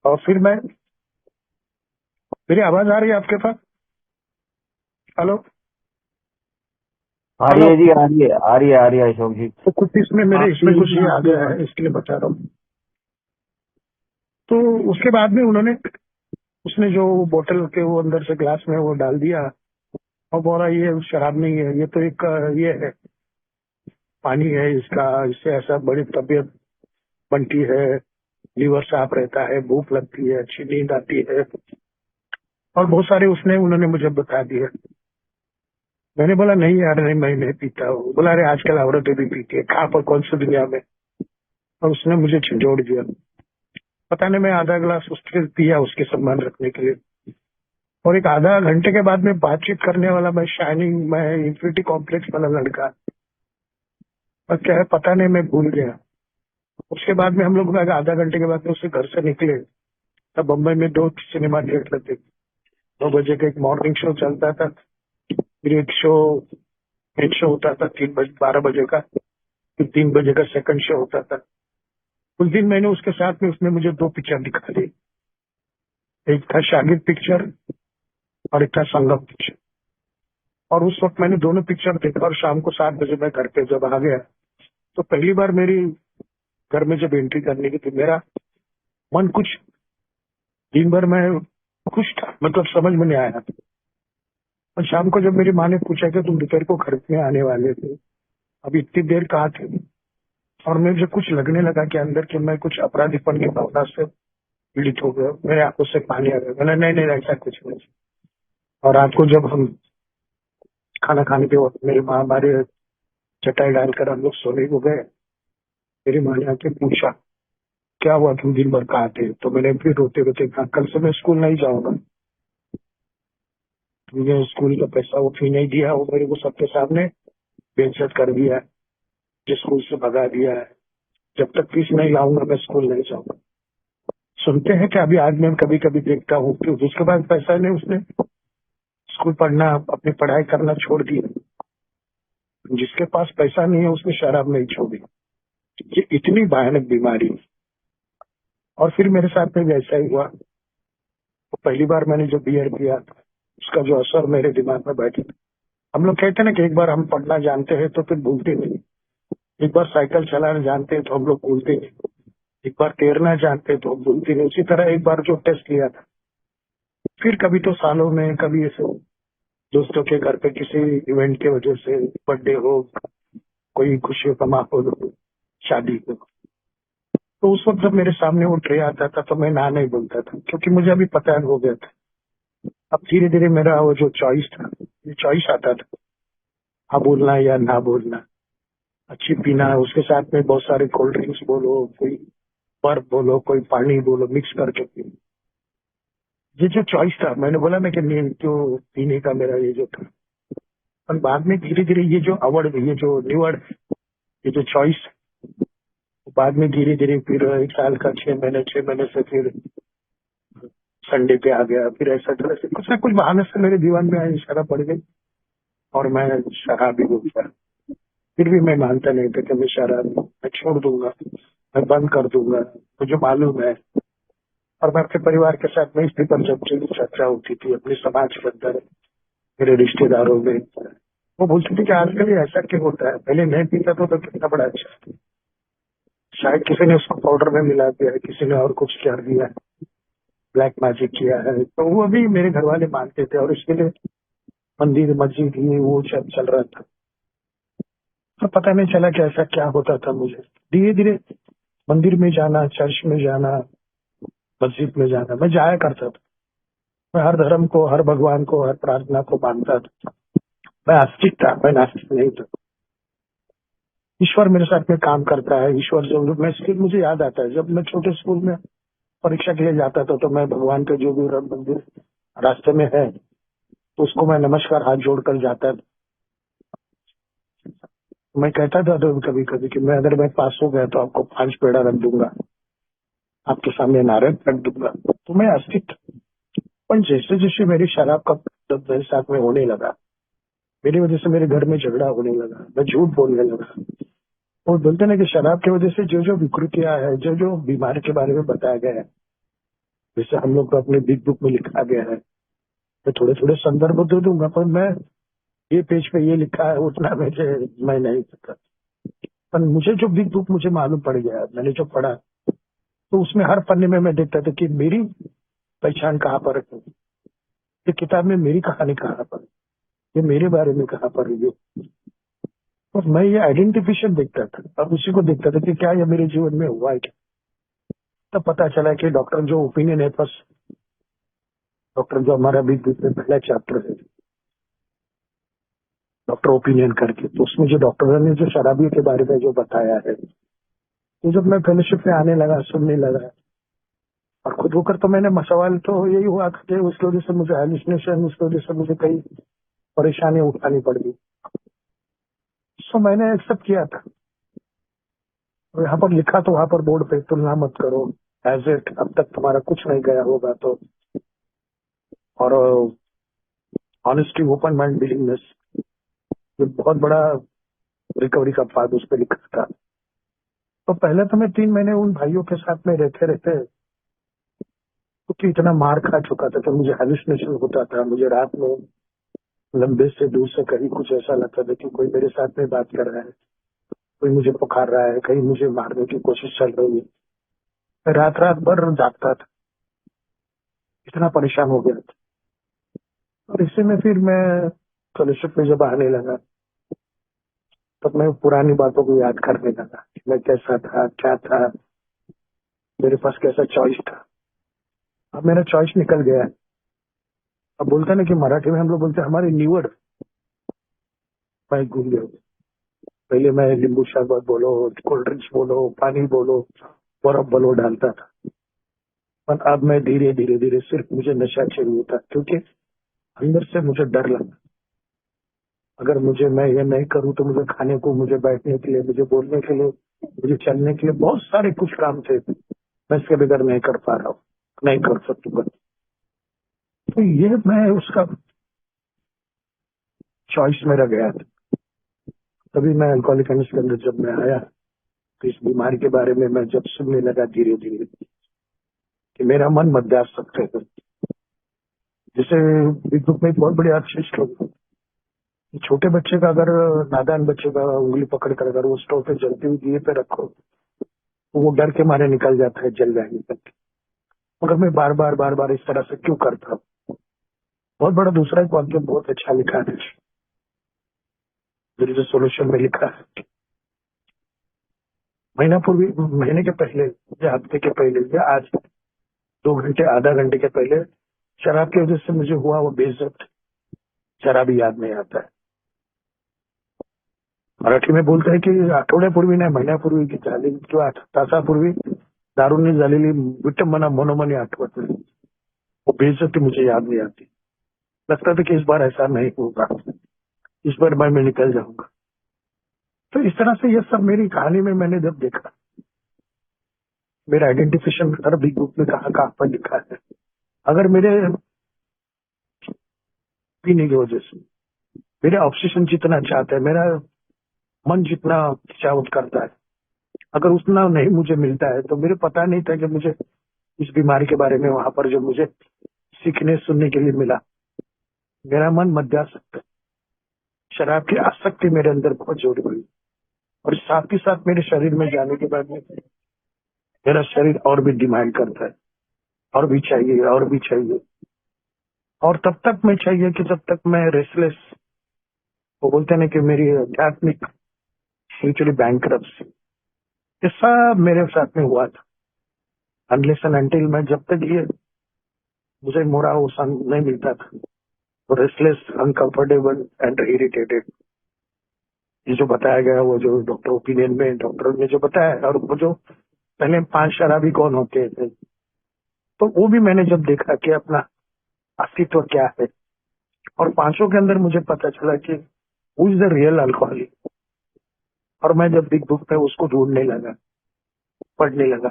और फिर मैं, मेरी आवाज आ रही है आपके पास? हेलो आ रही हेलो। है जी, आ रही है, आ रही है, आ रही है अशोक जी। तो कुछ इसमें मेरे, इसमें कुछ ये आ गया है, इसके लिए बता रहा हूँ। तो उसके बाद में उन्होंने, उसने जो बोतल के वो अंदर से ग्लास में वो डाल दिया, और बोला ये शराब नहीं है, ये तो एक ये है, पानी है इसका, इससे ऐसा बड़ी तबीयत बनती है, लीवर साफ रहता है, भूख लगती है, अच्छी नींद आती है, और बहुत सारे उसने, उन्होंने मुझे बता दिया। मैंने बोला नहीं यार, नहीं मैं नहीं पीता हूँ। बोला अरे आजकल औरतें भी पीती है, कहाँ पर, कौन सी दुनिया में। और उसने मुझे झंझोड़ दिया। पता नहीं, मैं आधा गिलास उसके पिया, उसके सम्मान रखने के लिए। और एक आधा घंटे के बाद में बातचीत करने वाला, मैं शाइनिंग, मैं इंफिनिटी कॉम्प्लेक्स वाला लड़का, पर क्या है पता नहीं, मैं भूल गया। उसके बाद में हम लोग आधा घंटे के बाद में उससे घर से निकले, तब बम्बई में 2 सिनेमा थिएटर थे। 2 बजे का एक मॉर्निंग शो चलता था, फिर एक शो मेन शो होता था 3 बजे, 12 बजे का, फिर 3 बजे का सेकंड शो होता था। उस दिन मैंने उसके साथ में, उसने मुझे 2 पिक्चर दिखा दी। एक था शागिर्द पिक्चर और एक था संगम पिक्चर। और उस वक्त मैंने दोनों पिक्चर देखा, और शाम को 7 बजे मैं घर पे जब आ गया, तो पहली बार मेरी घर में जब एंट्री करने की थी, मेरा मन कुछ, दिन भर मैं खुश था, मतलब समझ में नहीं आया। और शाम को जब मेरी माँ ने पूछा कि तुम दोपहर को घर में आने वाले थे, अभी इतनी देर कहाँ थे, और मुझे कुछ लगने लगा कि अंदर कि मैं कुछ अपराधीपन की भावना से पीड़ित हो गया, मेरे आंखों से पानी आ गया। मैंने नहीं नहीं ऐसा कुछ नहीं। और रात को जब हम खाना खाने के वक्त मेरी माँ हमारे चटाई डालकर हम लोग सोने को गए, मेरी माँ ने आके पूछा क्या हुआ, तुम दिन भर कहाँ थे? तो मैंने फिर रोते रोते कहा, कल से मैं स्कूल नहीं जाऊंगा। तुमने स्कूल का पैसा वो फी नहीं दिया, वो मेरे को सबके सामने बेइज्जत कर दिया, जिस स्कूल से भगा दिया है। जब तक फीस नहीं लाऊंगा मैं स्कूल नहीं जाऊंगा। सुनते हैं कि अभी आज मैं कभी कभी देखता हूँ कि जिसके पास पैसा नहीं उसने स्कूल पढ़ना, अपनी पढ़ाई करना छोड़ दिया। जिसके पास पैसा नहीं है उसने शराब नहीं छोड़ी। ये इतनी भयानक बीमारी है। और फिर मेरे साथ में भी ऐसा ही हुआ। तो पहली बार मैंने जो बियर किया, उसका जो असर मेरे दिमाग में बैठा। हम लोग कहते हैं ना कि एक बार हम पढ़ना जानते हैं तो फिर भूलते नहीं। एक बार साइकिल चलाना जानते हैं तो हम लोग भूलते नहीं। एक बार तैरना जानते हैं तो हम भूलते नहीं। उसी तरह एक बार जो टेस्ट लिया था, फिर कभी तो सालों में, कभी ऐसे दोस्तों के घर पे किसी इवेंट की वजह से, बर्थडे हो, कोई खुशियों का माहौल हो, शादी हो, तो उस वक्त जब मेरे सामने वो ट्रे आता था तो मैं ना नहीं बोलता था, क्योंकि मुझे अभी पता हो गया था। अब धीरे धीरे मेरा वो जो चॉइस था, ये चॉइस आता था, हाँ बोलना या ना बोलना, अच्छी पीना, उसके साथ में बहुत सारे कोल्ड ड्रिंक्स बोलो, कोई बर्फ बोलो, कोई पानी बोलो, मिक्स करके पी। ये जो चॉइस था, मैंने बोला ना कि नींद जो पीने का मेरा ये जो था, पर बाद में धीरे धीरे ये जो अवॉर्ड, ये जो रिवॉर्ड, ये जो चॉइस, बाद में धीरे धीरे फिर 1 साल का, 6 महीने, 6 महीने से फिर संडे पे आ गया। फिर ऐसा तरह से कुछ ना कुछ बहाने से मेरे दीवान में आई शराब पड़ गई, और मैं शराबी हो गया। फिर भी मैं मानता नहीं था कि मैं शराब, मैं छोड़ दूंगा, मैं बंद कर दूंगा, मुझे मालूम है। और मैं अपने परिवार के साथ में इसी पर जब चर्चा होती थी, अपने समाज के अंदर, मेरे रिश्तेदारों में, वो बोलते थे कि आजकल ये ऐसा क्यों होता है, पहले नहीं पीता तो कितना बड़ा अच्छा था। शायद किसी ने उसको पाउडर में मिला दिया है, किसी ने और कुछ कर दिया है, ब्लैक मैजिक किया है। तो वो भी मेरे घर वाले मानते थे, और इसके लिए मंदिर मस्जिद ये वो सब चल रहा था। तो पता नहीं चला कि ऐसा क्या होता था मुझे। धीरे धीरे मंदिर में जाना, चर्च में जाना, मस्जिद में जाना, मैं जाया करता था। मैं हर धर्म को, हर भगवान को, हर प्रार्थना को मानता था। मैं आस्तिक था, मैं नास्तिक नहीं था। ईश्वर मेरे साथ में काम करता है। ईश्वर जब मैं, फिर मुझे याद आता है जब मैं छोटे स्कूल में परीक्षा के लिए जाता था, तो मैं भगवान के जो भी मंदिर रास्ते में है, तो उसको मैं नमस्कार हाथ जोड़कर जाता था। मैं कहता था तो कभी कभी कि मैं, अगर मैं पास हो गया तो आपको 5 पेड़ा रख दूंगा, आपके सामने नारियल रख दूंगा। तो मैं आस्तिक था। पर जैसे जैसे मेरी शराब का जब मेरे साथ में होने लगा, मेरी वजह से मेरे घर में झगड़ा होने लगा, मैं झूठ बोलने लगा। वो बोलते ना कि शराब की वजह से जो जो विकृतियां है, जो जो बीमारी के बारे में बताया गया है, जैसे हम लोग को अपने बिग बुक में लिखा गया है, मैं थोड़े थोड़े संदर्भ दे दूंगा, पर मैं ये पेज पे ये लिखा है उतना मैं नहीं सकता। पर मुझे जो बिग बुक मुझे मालूम पड़ गया, मैंने जो पढ़ा, तो उसमें हर पन्ने में मैं देखता था कि मेरी पहचान कहाँ पर है, ये किताब में मेरी कहानी कहाँ पर है, ये मेरे बारे में कहाँ पर है। और मैं ये आइडेंटिफिकेशन देखता था, अब उसी को देखता था कि क्या ये मेरे जीवन में हुआ है क्या। तब पता चला कि डॉक्टर जो ओपिनियन है, बस डॉक्टर जो हमारा भी दूसरे पहला चैप्टर है, डॉक्टर ओपिनियन करके, तो उसमें जो डॉक्टर ने जो शराबियों के बारे में जो बताया है, तो जब मैं फेलोशिप में आने लगा, सुनने लगा, और खुद ठोकर तो मैंने सवाल तो यही हुआ था कि उसकी वजह से मुझे हेलुसिनेशन, उसकी वजह से मुझे कई परेशानियां उठानी पड़ गई। सो मैंने एक्सेप्ट किया था। और यहाँ पर लिखा तो वहां पर बोर्ड पे तुलना मत करो, एज इट अब तक तुम्हारा कुछ नहीं गया होगा तो। और ऑनेस्टी, ओपन माइंड, बिलीवनेस, ये बहुत बड़ा रिकवरी का पाथ उस पर लिखा था। तो पहले तो मैं 3 महीने उन भाइयों के साथ में रहते रहते क्योंकि इतना मार खा चुका था तो मुझे हेलुसिनेशन होता था। मुझे रात में लंबे से दूर से कहीं कुछ ऐसा लगता था कि कोई मेरे साथ में बात कर रहा है, कोई मुझे पुकार रहा है, कहीं मुझे मारने की कोशिश चल रही है। मैं रात रात भर जागता था, इतना परेशान हो गया था। और इसी में फिर मैं फेलोशिप में जब आने लगा तब मैं पुरानी बातों को याद करने लगा कि मैं कैसा था, क्या था, मेरे पास कैसा चॉइस था। अब मेरा चॉइस निकल गया है। अब बोलते ना कि मराठी में हम लोग बोलते हैं हमारी निवड, मैं घूम गया। पहले मैं नींबू शरबत बोलो, कोल्ड ड्रिंक्स बोलो, पानी बोलो, बर्फ बोलो डालता था। पर अब मैं धीरे धीरे धीरे सिर्फ मुझे नशा चाहिए था, क्योंकि अंदर से मुझे डर लगा। अगर मैं ये नहीं करूं तो मुझे खाने को, मुझे बैठने के लिए, मुझे बोलने के लिए, मुझे चलने के लिए बहुत सारे कुछ काम थे, मैं इसके बगैर नहीं कर पा रहा हूँ, नहीं कर सकूंगा। तो ये मैं उसका चॉइस मेरा गया था। तभी मैं अल्कोहलिक एनोनिमस के अंदर जब मैं आया तो इस बीमारी के बारे में मैं जब सुनने लगा धीरे धीरे कि मेरा मन मध्यासक्त है। जैसे विद्युत में बहुत बड़ी अच्छी स्टोरी, छोटे बच्चे का अगर, नादान बच्चे का उंगली पकड़ कर अगर वो स्टोव पे जलती हुई दिए पे रखो तो वो डर के मारे निकल जाता है जल जाएंगे करके। मगर मैं बार बार बार बार इस तरह से क्यों करता हूँ। बहुत बड़ा दूसरा एक वाक्य बहुत अच्छा लिखा है, जो सोल्यूशन में लिखा है। महीने के पहले या हफ्ते के पहले या आज 2 घंटे, आधा घंटे के पहले शराब की वजह से मुझे हुआ वो बेइज्जत शराबी याद नहीं आता है। मराठी में बोलते हैं की आठवड्यापूर्वी नाही, महिन्यापूर्वी की झालेली किंवा तासापूर्वी दारूने झालेली विटंबना मनोमनी आठवत नहीं, वो बेइज्जती मुझे याद नहीं आती। लगता था कि इस बार ऐसा नहीं होगा, इस बार मैं निकल जाऊंगा। तो इस तरह से ये सब मेरी कहानी में मैंने जब देखा, मेरा आइडेंटिफिकेशन हर बिग बुक में कहाँ पर लिखा है। अगर मेरे पीने की वजह से मेरे ऑब्सेशन जितना चाहता है, मेरा मन जितना चाहत करता है, अगर उतना नहीं मुझे मिलता है तो मेरे पता नहीं था कि मुझे इस बीमारी के बारे में वहां पर जो मुझे सीखने सुनने के लिए मिला। मेरा मन मध्यासक्त है। शराब की आसक्ति मेरे अंदर बहुत जोर हुई और साथ ही साथ मेरे शरीर में जाने के बाद में मेरा शरीर और भी डिमांड करता है, और भी चाहिए, और भी चाहिए। और तब तक मैं चाहिए कि जब तक मैं रेस्टलेस, वो बोलते हैं कि मेरी आध्यात्मिक स्पिरिचुअली बैंकरप्सी, ये सब मेरे साथ में हुआ था। अनलेस एंड अनटिल मैं जब तक ये मुझे मोरा वो नहीं मिलता था तो रेस्टलेस, अनकंफर्टेबल एंड इरिटेटेड, ये जो बताया गया, वो जो डॉक्टर ओपिनियन में डॉक्टर ने जो बताया, और वो जो पहले 5 शराबी कौन होते थे, तो वो भी मैंने जब देखा कि अपना अस्तित्व क्या है, और 5 के अंदर मुझे पता चला कि who is the real alcoholic. और मैं जब बिग बुक में उसको ढूंढने लगा, पढ़ने लगा,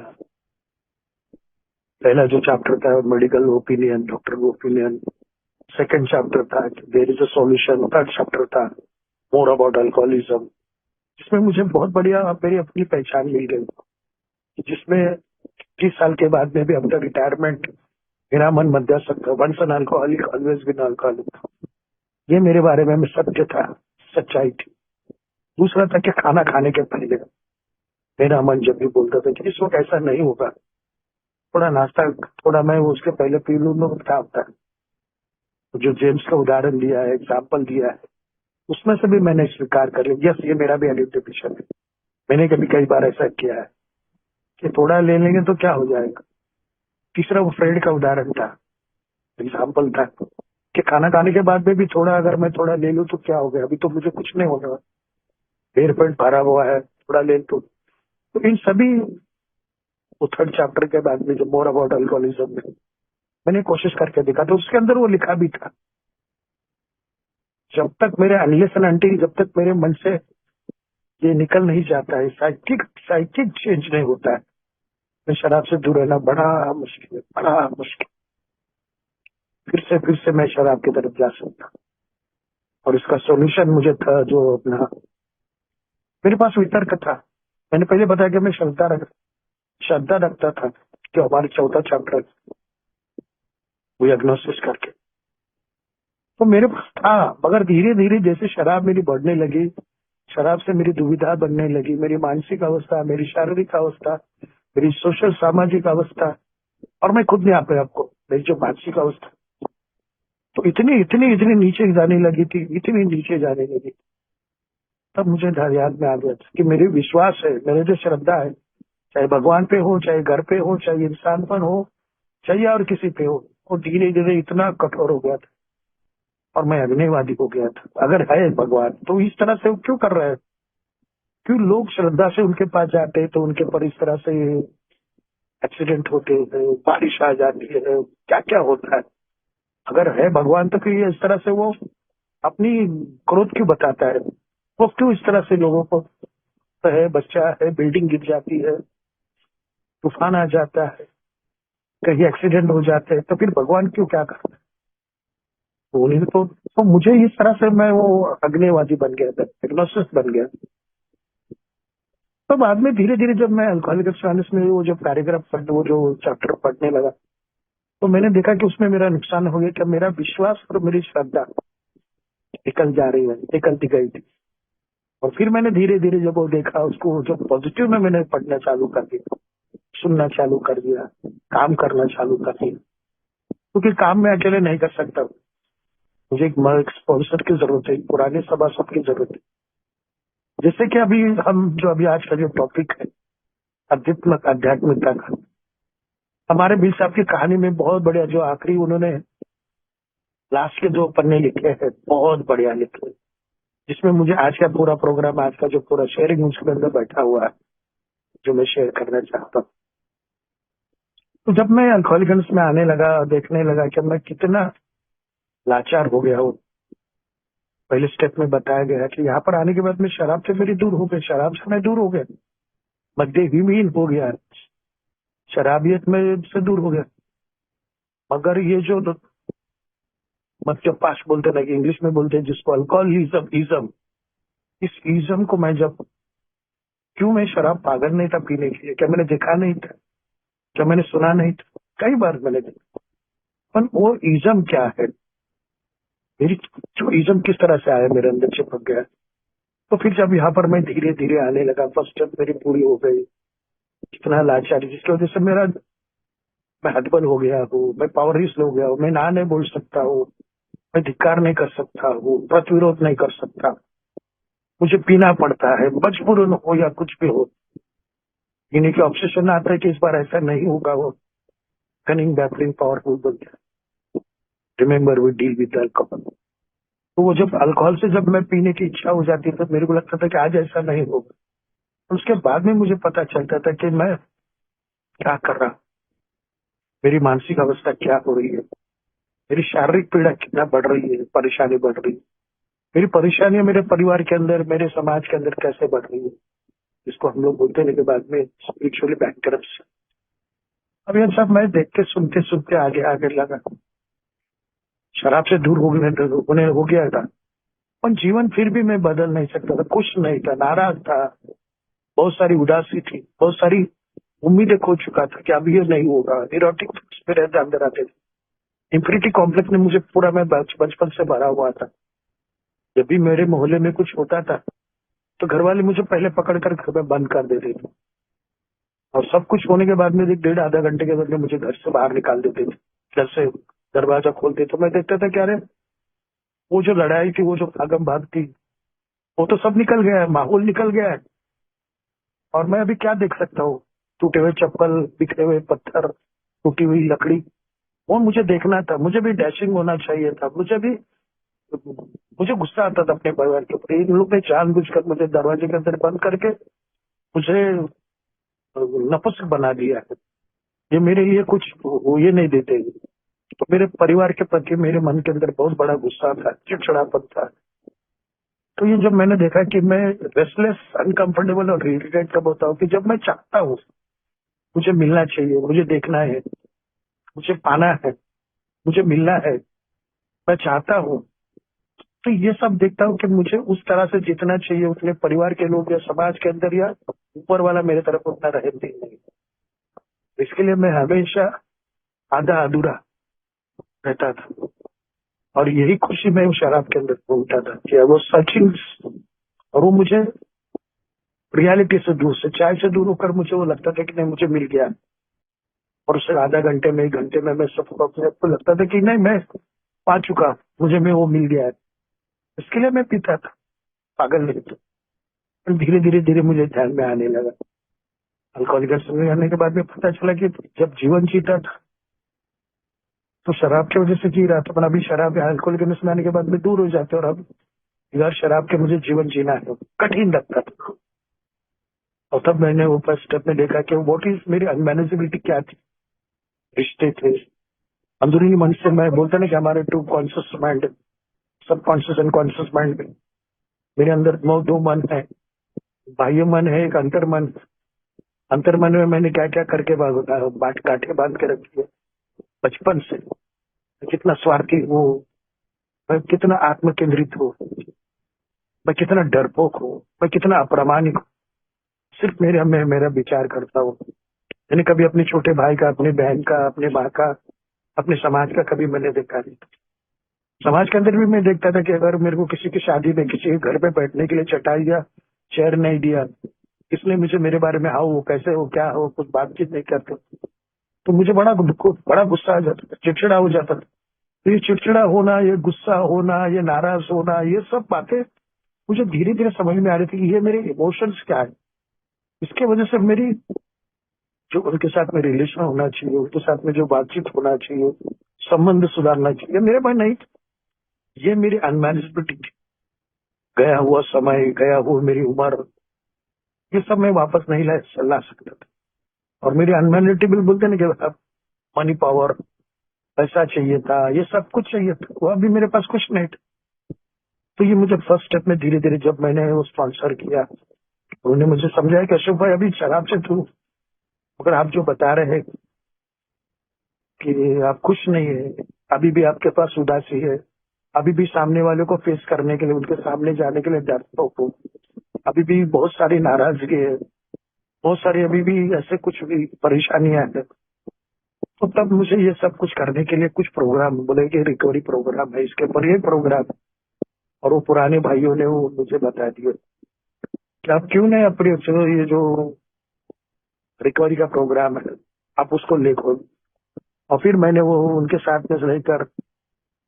पहला जो चैप्टर था medical opinion, doctor opinion, second chapter था there is a solution, third chapter था मोर अबाउट अल्कोहलिज्म, जिसमें मुझे बहुत बढ़िया मेरी अपनी पहचान मिल गई, जिसमें 30 साल के बाद में भी अब तक रिटायरमेंट, मेरा मन मध्यासक्त, once an alcoholic always been alcoholic, ये मेरे बारे में सत्य था, सच्चाई थी। दूसरा था कि खाना खाने के पहले मेरा मन जब भी बोलता था कि इस वक्त ऐसा नहीं होगा, थोड़ा नाश्ता, थोड़ा मैं उसके पहले पी लूँ, तो क्या होता है। जो जेम्स का उदाहरण दिया है, एग्जाम्पल दिया है, उसमें से भी मैंने स्वीकार कर लिया, यस ये मेरा भी आइडेंटिफिकेशन है। मैंने कभी कई बार ऐसा किया है कि थोड़ा ले लेंगे तो क्या हो जाएगा। तीसरा वो फ्रेड का उदाहरण था, एग्जाम्पल था कि खाना खाने के बाद में भी थोड़ा, अगर मैं थोड़ा ले लूं तो क्या हो गया, अभी तो मुझे कुछ नहीं होगा, पेट भरा हुआ है, थोड़ा ले तो इन सभी वो थर्ड चैप्टर के बाद में जो मोर अबाउट अल्कोहलिज्म में मैंने कोशिश करके देखा तो उसके अंदर वो लिखा भी था, जब तक मेरे अनलेस एंड अनटिल, जब तक मेरे मन से ये निकल नहीं जाता है, साइकिक चेंज नहीं होता है, मैं शराब से दूर रहना बड़ा मुश्किल है, बड़ा मुश्किल। फिर से मैं शराब की तरफ जा सकता, और इसका सॉल्यूशन मुझे था जो अपना मेरे पास वितर्क था। मैंने पहले बताया कि मैं श्रद्धा रखता था कि हमारे चौथा चैप्टर वो एग्नोसिस करके, तो मेरे पास था। मगर धीरे धीरे जैसे शराब मेरी बढ़ने लगी, शराब से मेरी दुविधा बनने लगी, मेरी मानसिक अवस्था, मेरी शारीरिक अवस्था, मेरी सोशल सामाजिक अवस्था, और मैं खुद नहीं आपको आपको मेरी जो मानसिक अवस्था तो इतनी इतनी इतनी नीचे जाने लगी थी, इतनी नीचे जाने लगी। तब मुझे याद में आ गया था कि मेरी विश्वास है, मेरी जो श्रद्धा है, चाहे भगवान पे हो, चाहे घर पे हो, चाहे इंसान पर हो, चाहे और किसी पे हो, वो धीरे धीरे इतना कठोर हो गया था और मैं अग्निवादी हो गया था। अगर है भगवान तो इस तरह से वो क्यों कर रहे हैं? क्यों लोग श्रद्धा से उनके पास जाते हैं तो उनके पर इस तरह से एक्सीडेंट होते हैं, बारिश आ जाती है, क्या क्या होता है? अगर है भगवान तो फिर इस तरह से वो अपनी क्रोध क्यों बताता है? वो क्यों इस तरह से लोगों को, है बच्चा है, बिल्डिंग गिर जाती है, तूफान आ जाता है, कहीं एक्सीडेंट हो जाते हैं, तो फिर भगवान क्यों क्या करता है? तो उन्हीं तो मुझे इस तरह से मैं वो अग्निवादी बन गया था, एग्नोसिस बन गया। तो बाद में धीरे धीरे जब मैं अल्कोहलिक्स अनोनिमस में वो जो पैराग्राफ वो जो चैप्टर पढ़ने लगा, तो मैंने देखा कि उसमें मेरा नुकसान हो गया कि मेरा विश्वास और मेरी श्रद्धा निकल जा रही है, निकलती गई थी। और फिर मैंने धीरे धीरे जब वो देखा, उसको जो पॉजिटिव में मैंने पढ़ना चालू कर दिया, सुनना चालू कर दिया, काम करना चालू कर दिया, क्योंकि काम में अकेले नहीं कर सकता, मुझे एक स्पॉन्सर की जरूरत है, पुराने सभासद की जरूरत है। जैसे कि अभी आज का जो टॉपिक है आध्यात्मिकता का, हमारे बिल साहब की कहानी में बहुत बढ़िया जो आखिरी उन्होंने लास्ट के जो पन्ने लिखे हैं, बहुत बढ़िया लिखे, जिसमें मुझे आज का पूरा प्रोग्राम, आज का जो पूरा शेयरिंग उसके अंदर बैठा हुआ है, जो मैं शेयर करना चाहता हूँ। तो जब मैं अल्कोहलिक्स में आने लगा, देखने लगा कि मैं कितना लाचार हो गया हूँ। पहले स्टेप में बताया गया कि यहाँ पर आने के बाद मैं शराब से मेरी दूर हो गई, शराब से मैं दूर हो गया, मद्यहीन हो गया, शराबियत में से दूर हो गया। मगर ये जो मद्यपाश बोलते ना, इंग्लिश में बोलते हैं जिसको अल्कोहलिज्म, इस इज्म को मैं जब, क्यों मैं शराब पागल नहीं था पीने के लिए? क्या मैंने देखा नहीं था? क्या मैंने सुना नहीं था? कई बार मैंने देखा, पर वो इज्म क्या है, मेरी जो इज्म किस तरह से आया, मेरे अंदर चिपक गया। तो फिर जब यहाँ पर मैं धीरे धीरे आने लगा, फर्स्ट स्टेप मेरी पूरी हो गई, इतना लाचारी जिसकी वजह से मैं हतबल हो गया हूँ, मैं पावरलेस हो गया हूँ, मैं ना नहीं बोल सकता हूँ, मैं धिक्कार नहीं कर सकता हूँ, प्रतिविरोध नहीं कर सकता, मुझे पीना पड़ता है, मजबूरन हो या कुछ भी हो। पीने की ऑब्सेशन आता है कि इस बार ऐसा नहीं होगा, वो कनिंग बैटलिंग पावरफुल बन गया। Remember we deal with alcohol. तो वो जब अल्कोहल से जब मैं पीने की इच्छा हो जाती है, तो मेरे को लगता था कि आज ऐसा नहीं होगा। उसके बाद में मुझे पता चलता था कि मैं क्या कर रहा, मेरी मानसिक अवस्था क्या हो रही है, मेरी शारीरिक पीड़ा कितना बढ़ रही है, परेशानी बढ़ रही है, मेरी परेशानियां मेरे परिवार के अंदर, मेरे समाज के अंदर कैसे बढ़ रही है, जिसको हम लोग बोलते हैं कि बाद में स्पिरिचुअली बैंकरप्सी। अब ये सब मैं देखते सुनते सुनते आगे आगे लगा, शराब से दूर होने हो गया था, पर जीवन फिर भी मैं बदल नहीं सकता था, खुश नहीं था, नाराज था, बहुत सारी उदासी थी, बहुत सारी उम्मीदें खो चुका था कि अब ये नहीं होगा। निरोटिक मेरे अंदर आते थे, इंफिनिटी कॉम्प्लेक्स ने मुझे पूरा, मैं बचपन से भरा हुआ था। जब भी मेरे मोहल्ले में कुछ होता था तो घर वाले मुझे पहले पकड़ कर घर में बंद कर देते थे, और सब कुछ होने के बाद में 1.5 आधा घंटे के बाद में मुझे घर से बाहर निकाल देते थे। घर से दरवाजा खोलते तो मैं देखता था क्या रे, वो जो लड़ाई थी, वो जो भागम भाग थी, वो तो सब निकल गया है, माहौल निकल गया है, और मैं अभी क्या देख सकता हूँ? टूटे हुए चप्पल, बिखरे हुए पत्थर, टूटी हुई लकड़ी, वो मुझे देखना था। मुझे भी डैशिंग होना चाहिए था, मुझे गुस्सा आता था अपने परिवार के ऊपर। इन लोग ने जानबूझकर मुझे दरवाजे के अंदर बंद करके मुझे नपुंसक बना दिया है। ये मेरे लिए कुछ ये नहीं देते। तो मेरे परिवार के प्रति मेरे मन के अंदर बहुत बड़ा गुस्सा था, चिड़चिड़ापन था। तो ये जब मैंने देखा कि मैं रेस्टलेस, अनकंफर्टेबल और इरिटेट कब होता हूँ कि जब मैं चाहता हूँ, मुझे मिलना चाहिए, मुझे देखना है, मुझे पाना है, मुझे मिलना है, मैं चाहता हूँ, तो ये सब देखता हूँ कि मुझे उस तरह से जीतना चाहिए, उतने परिवार के लोग या समाज के अंदर या ऊपर वाला मेरे तरफ उतना रहते ही नहीं। इसके लिए मैं हमेशा आधा अधूरा रहता था। और यही खुशी मैं उस शराब के अंदर ढूंढता था कि वो सर्चिंग, और वो मुझे रियलिटी से दूर, सच्चाई से दूर होकर मुझे वो लगता था कि नहीं मुझे मिल गया। और उससे आधा घंटे में, 1 घंटे में मैं सबको अपने आप को लगता था कि नहीं मैं पा चुका, मुझे में वो मिल गया है। इसके लिए मैं पीता था, पागल नहीं था। पर धीरे धीरे धीरे मुझे ध्यान में आने लगा। अल्कोहलिक में आने के बाद में पता चला कि जब जीवन जीता था तो शराब की वजह से जी रहा था, पर अभी शराब या अल्कोहलिक में आने के बाद में दूर हो जाते, और अब यार शराब के मुझे जीवन जीना है, कठिन लगता था। और तब मैंने वो फर्स्ट स्टेप में देखा कि व्हाट इज मेरी अनमैनेजेबिलिटी क्या थी। रिश्ते थे, अंदरूनी मन से, मैं बोलता ना कि हमारे 2 कॉन्शियस माइंड, सब कॉन्शियस अनकॉन्शियस माइंड में, मेरे अंदर 2 मन है। बाह्य मन है, एक अंतर मन। अंतर मन में मैंने क्या क्या करके बाट काटे बांध के रखी है बचपन से। मैं कितना स्वार्थी हूँ, मैं कितना आत्म केंद्रित हूँ, मैं कितना डरपोक हूँ, मैं कितना अप्रामाणिक हूँ। सिर्फ मैं मेरा विचार करता हूँ। मैंने कभी अपने छोटे भाई का, अपनी बहन का, अपने माँ का, अपने समाज का कभी मैंने देखा नहीं। समाज के अंदर भी मैं देखता था कि अगर मेरे को किसी की शादी में किसी के घर पे बैठने के लिए चटाई या चेयर नहीं दिया, इसलिए मुझे मेरे बारे में आओ, कैसे हो, क्या हो, कुछ बातचीत नहीं करते, तो मुझे बड़ा गुस्सा आ जाता था, चिड़चिड़ा हो जाता था। तो ये चिड़चिड़ा होना, ये गुस्सा होना, ये नाराज होना, ये सब बातें मुझे धीरे धीरे समझ में आ रही थी कि ये मेरे इमोशंस क्या है। इसके वजह से मेरी जो उनके साथ में रिलेशन होना चाहिए, उनके साथ में जो बातचीत होना चाहिए, संबंध सुधारना चाहिए, मेरे पास नहीं था। ये मेरी अनमैनेजेबिलिटी थी। गया हुआ समय, गया हुआ मेरी उम्र, ये सब मैं वापस नहीं ला सकता था। और मेरी अनमैनेजेबल बोलते ना कि मनी पावर, पैसा चाहिए था, ये सब कुछ चाहिए था, वो अभी मेरे पास कुछ नहीं था। तो ये मुझे फर्स्ट स्टेप में धीरे धीरे जब मैंने वो स्पॉन्सर किया, उन्होंने मुझे समझाया कि अशोक भाई अभी शराब से तू, अगर आप जो बता रहे हैं कि आप खुश नहीं है, अभी भी आपके पास उदासी है, अभी भी सामने वाले को फेस करने के लिए, उनके सामने जाने के लिए डरते हो, अभी भी बहुत सारी नाराजगी है, बहुत सारी अभी भी ऐसे कुछ भी परेशानियां हैं, तो तब मुझे ये सब कुछ करने के लिए कुछ प्रोग्राम, बोले कि रिकवरी प्रोग्राम है, इसके ऊपर ये प्रोग्राम। और वो पुराने भाइयों ने वो मुझे बता दिया कि आप क्यों नहीं अपने चलो ये जो रिकवरी का प्रोग्राम है आप उसको लेकर। और फिर मैंने वो उनके साथ में रहकर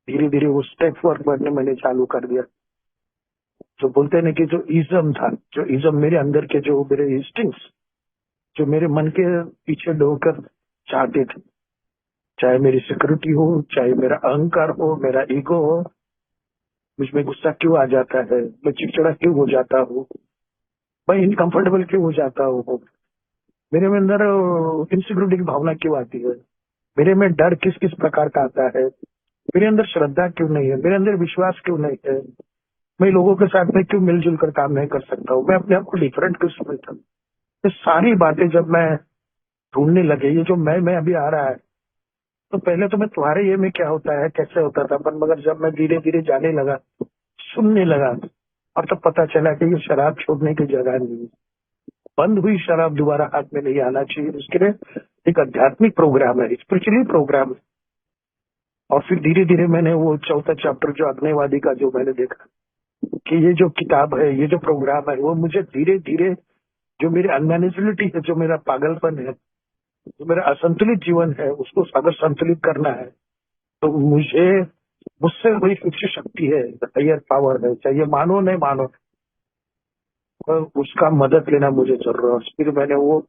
धीरे धीरे वो स्टेप वर्क करने मैंने चालू कर दिया। जो बोलते हैं कि जो इज्म था, जो इज्म मेरे अंदर के, जो मेरे इंस्टिंक्ट्स, जो मेरे मन के पीछे ढोकर चाहते थे, चाहे मेरी सिक्योरिटी हो, चाहे मेरा अहंकार हो, मेरा ईगो हो, मुझमें गुस्सा क्यों आ जाता है, मैं चिड़चिड़ा क्यों हो जाता हूँ, मैं इनकम्फर्टेबल क्यों हो जाता हूँ, मेरे में अंदर इनसिक्योरिटी की भावना क्यों आती है, मेरे में डर किस किस प्रकार का आता है, मेरे अंदर श्रद्धा क्यों नहीं है, मेरे अंदर विश्वास क्यों नहीं है, मैं लोगों के साथ में क्यों मिलजुल कर काम नहीं कर सकता हूँ, मैं अपने आप को डिफरेंट क्यों समझता हूँ। ये सारी बातें जब मैं ढूंढने लगे, ये जो मैं अभी आ रहा है, तो पहले तो मैं तुम्हारे ये में क्या होता है, कैसे होता था, पर मगर जब मैं धीरे धीरे जाने लगा, सुनने लगा, और तब पता चला कि ये शराब छोड़ने की जगह नहीं है। बंद हुई शराब दोबारा हाथ में नहीं आना चाहिए। उसके लिए एक आध्यात्मिक प्रोग्राम है, स्पिरिचुअली प्रोग्राम है। और फिर धीरे धीरे मैंने वो चौथा चैप्टर जो अग्निवादी का जो मैंने देखा कि ये जो किताब है, ये जो प्रोग्राम है, वो मुझे धीरे धीरे जो मेरी अनमैनेजेबिलिटी है, जो मेरा पागलपन है, जो मेरा असंतुलित जीवन है, उसको अगर संतुलित करना है तो मुझे, मुझसे कोई उच्च शक्ति है, हायर पावर है, चाहे मानो नहीं मानो, तो उसका मदद लेना मुझे जरूर है। फिर मैंने वो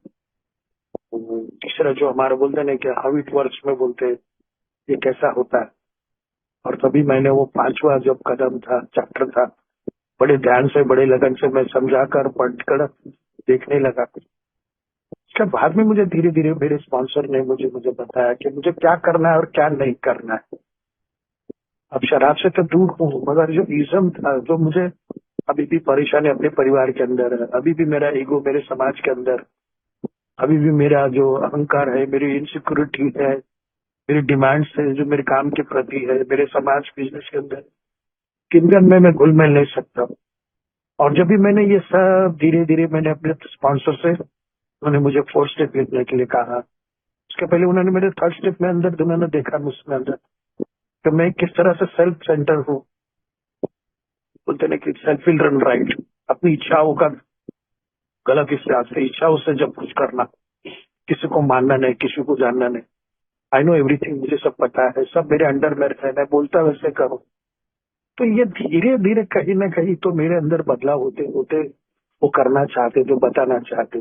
तीसरा जो हमारा बोलते हैं कि हाउ इट वर्क्स में बोलते हैं ये कैसा होता है, और तभी मैंने वो 5वां जब कदम था, चैप्टर था, बड़े ध्यान से, बड़े लगन से मैं समझा कर, पढ़कर देखने लगा। उसके बाद में मुझे धीरे धीरे मेरे स्पॉन्सर ने मुझे मुझे बताया कि मुझे क्या करना है और क्या नहीं करना है। अब शराब से तो दूर हूँ, मगर जो इज्म था, जो मुझे अभी भी परेशानी अपने परिवार के अंदर है, अभी भी मेरा ईगो मेरे समाज के अंदर, अभी भी मेरा जो अहंकार है, मेरी इनसिक्योरिटी है, मेरी डिमांड्स है जो मेरे काम के प्रति है, मेरे समाज बिजनेस के अंदर, किंजन में मैं घुल मिल नहीं सकता। और जब भी मैंने ये सब धीरे धीरे मैंने अपने स्पॉन्सर से, उन्होंने मुझे 4 स्टेप लिखने के लिए कहा। उसके पहले उन्होंने मेरे 3rd स्टेप में अंदर उन्होंने देखा मुझमें अंदर कि मैं किस तरह से सेल्फ सेंटर हूँ, बोलते ना कि सेल्फ विल रन राइट, अपनी इच्छाओं का गलत हिस्सा से, इच्छाओं से जब कुछ करना, किसी को मानना नहीं, किसी को जानना नहीं। आई नो एवरीथिंग, मुझे सब पता है, सब मेरे अंडर में है, मैं बोलता वैसे करूँ। तो ये धीरे धीरे कहीं ना कहीं तो मेरे अंदर बदलाव होते होते वो करना चाहते, जो बताना चाहते।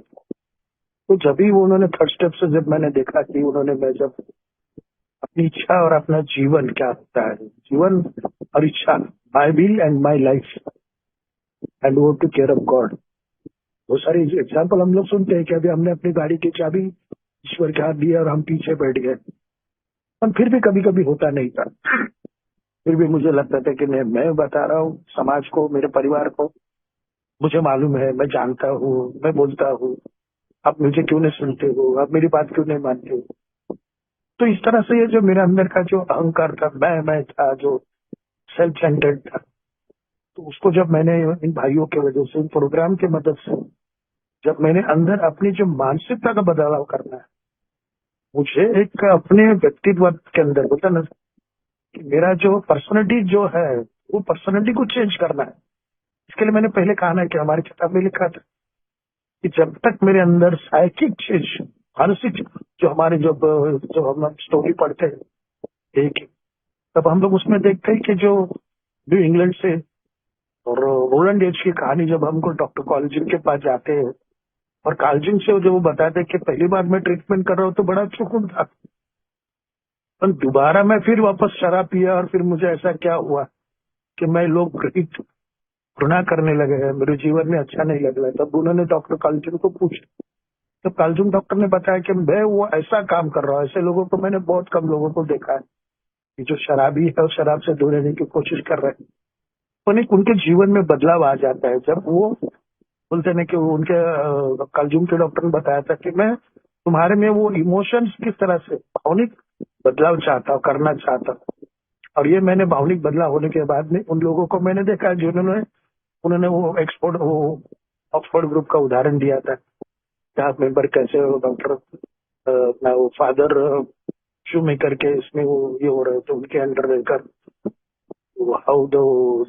तो जब भी वो उन्होंने 3rd स्टेप से जब मैंने देखा कि उन्होंने, मैं जब अपनी इच्छा और अपना जीवन क्या होता है, जीवन और इच्छा, my will and my life and वो टू केयर ऑफ गॉड। बहुत सारे एग्जाम्पल हम लोग सुनते हैं कि अभी हमने अपनी गाड़ी की चाबी ईश्वर के हाथ दी और हम पीछे बैठ गए, पर फिर भी कभी कभी होता नहीं था। फिर भी मुझे लगता था कि नहीं, मैं बता रहा हूँ समाज को, मेरे परिवार को, मुझे मालूम है, मैं जानता हूँ, मैं बोलता हूँ, आप मुझे क्यों नहीं सुनते हो, आप मेरी बात क्यों नहीं मानते हो। तो इस तरह से ये जो मेरे अंदर का जो अहंकार था, मैं था जो सेल्फ सेंटर्ड था, तो उसको जब मैंने इन भाइयों के वजह से, इन प्रोग्राम की मदद से, जब मैंने अंदर अपनी जो मानसिकता का बदलाव करना है, मुझे एक अपने व्यक्तित्व के अंदर होता ना कि मेरा जो पर्सनैलिटी जो है, वो पर्सनैलिटी को चेंज करना है। इसके लिए मैंने पहले कहा ना कि हमारी किताब में लिखा था कि जब तक मेरे अंदर साइकिक चीज, मानसिक, जो हमारे जो हम स्टोरी पढ़ते हैं एक, तब हम लोग उसमें देखते हैं कि जो न्यू इंग्लैंड से और रोलैंड एज की कहानी, जब हमको डॉक्टर कॉलेजिन के पास जाते हैं और कॉलेजिन से जब वो बताते हैं कि पहली बार मैं ट्रीटमेंट कर रहा हूँ तो बड़ा सुकून था, पर दोबारा मैं फिर वापस शराब पिया और फिर मुझे ऐसा क्या हुआ कि मैं लोग घृणा करने लगे हैं, मेरे जीवन में अच्छा नहीं लग रहा है। तब उन्होंने डॉक्टर कॉलेजिन को पूछा, तो कॉलेजिन डॉक्टर ने बताया कि मैं वो ऐसा काम कर रहा हूँ, ऐसे लोगों को मैंने बहुत कम लोगों को देखा है कि जो शराबी है और शराब से दूर रहने की कोशिश कर रहे हैं, उन्हें उनके जीवन में बदलाव आ जाता है। जब वो बोलते हैं कि उनके कलजुम के डॉक्टर ने बताया था कि मैं तुम्हारे में वो इमोशंस किस तरह से भावनिक बदलाव चाहता हूँ, करना चाहता हूँ। और ये मैंने भावनिक बदलाव होने के बाद में उन लोगों को मैंने देखा जिन्होंने, उन्होंने वो ऑक्सफोर्ड ग्रुप का उदाहरण दिया था, जहाँ मेंबर कैसे डॉक्टर अपना वो फादर शू मेकर के इसमें वो ये हो रहे थे, उनके अंडर रहकर how the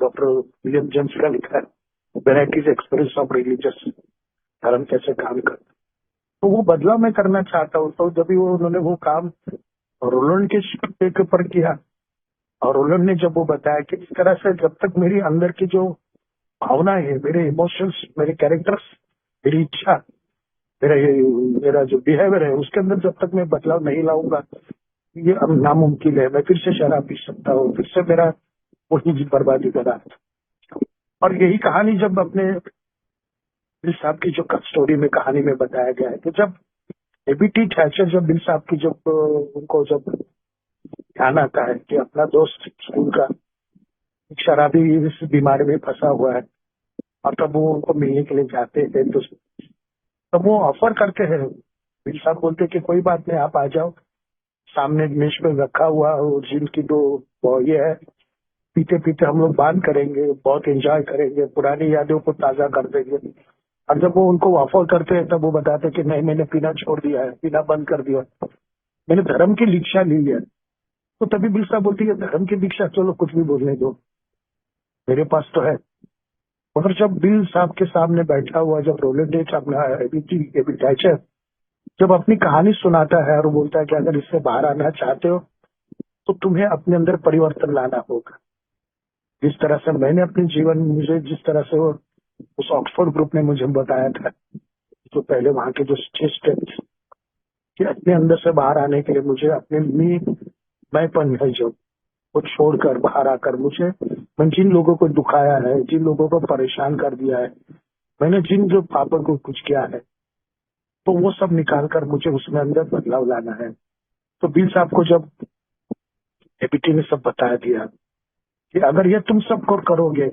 doctor William James का लिखा है वेराइटीज एक्सपीरियंस ऑफ रिलीजियस, धर्म कैसे काम करता। तो वो बदलाव मैं करना चाहता हूँ। तो जब भी वो उन्होंने वो काम रोलैंड के ऊपर किया, और रोलैंड ने जब वो बताया कि इस तरह से जब तक मेरी अंदर की जो भावना है, मेरे इमोशंस, मेरे कैरेक्टर्स, मेरी इच्छा, मेरा जो बिहेवियर है, उसके अंदर जब तक मैं बदलाव नहीं लाऊंगा, ये अब नामुमकिन है। मैं फिर से शराब पी सकता हूँ, फिर से मेरा वही बर्बादी का रास्ता। और यही कहानी जब अपने बिल साहब की जो स्टोरी में, कहानी में बताया गया है कि जब एबीटी थैचर, जब बिल साहब की जब उनको जब ध्यान आता है कि अपना दोस्त स्कूल का एक शराबी इस बीमारी में फंसा हुआ है, और तब वो उनको मिलने के लिए जाते हैं, तो तब वो ऑफर करते हैं। बिल साहब बोलते हैं कि कोई बात नहीं, आप आ जाओ, सामने मेज पे रखा हुआ जिनकी दो ये है, पीते पीते हम लोग बात करेंगे, बहुत एंजॉय करेंगे, पुरानी यादों को ताजा कर देंगे। और जब वो उनको ऑफर करते हैं तब वो बताते कि नहीं, मैंने पीना छोड़ दिया है, पीना बंद कर दिया, मैंने धर्म की दीक्षा ली है। तो तभी बिल साहब बोलती है धर्म की दीक्षा चलो कुछ भी बोलने दो, मेरे पास तो है। मगर जब बिल साहब के सामने बैठा हुआ, जब रोलैंड एच अपना एबीटी जब अपनी कहानी सुनाता है और वो बोलता है कि अगर इससे बाहर आना चाहते हो तो तुम्हें अपने अंदर परिवर्तन लाना होगा। जिस तरह से मैंने अपने जीवन, मुझे जिस तरह से वो उस ऑक्सफोर्ड ग्रुप ने मुझे बताया था, तो पहले वहां के जो 6 स्टेप्स कि अपने अंदर से बाहर आने के लिए मुझे अपने मैंपन है जो वो छोड़कर बाहर आकर, मैं जिन लोगों को दुखाया है, जिन लोगों को परेशान कर दिया है, मैंने जिन जो पापों को कुछ किया है, तो वो सब निकाल कर मुझे उसमें अंदर बदलाव लाना है। तो बिल साहब को जब एपीटी ने सब बता दिया कि अगर ये तुम सब को करोगे,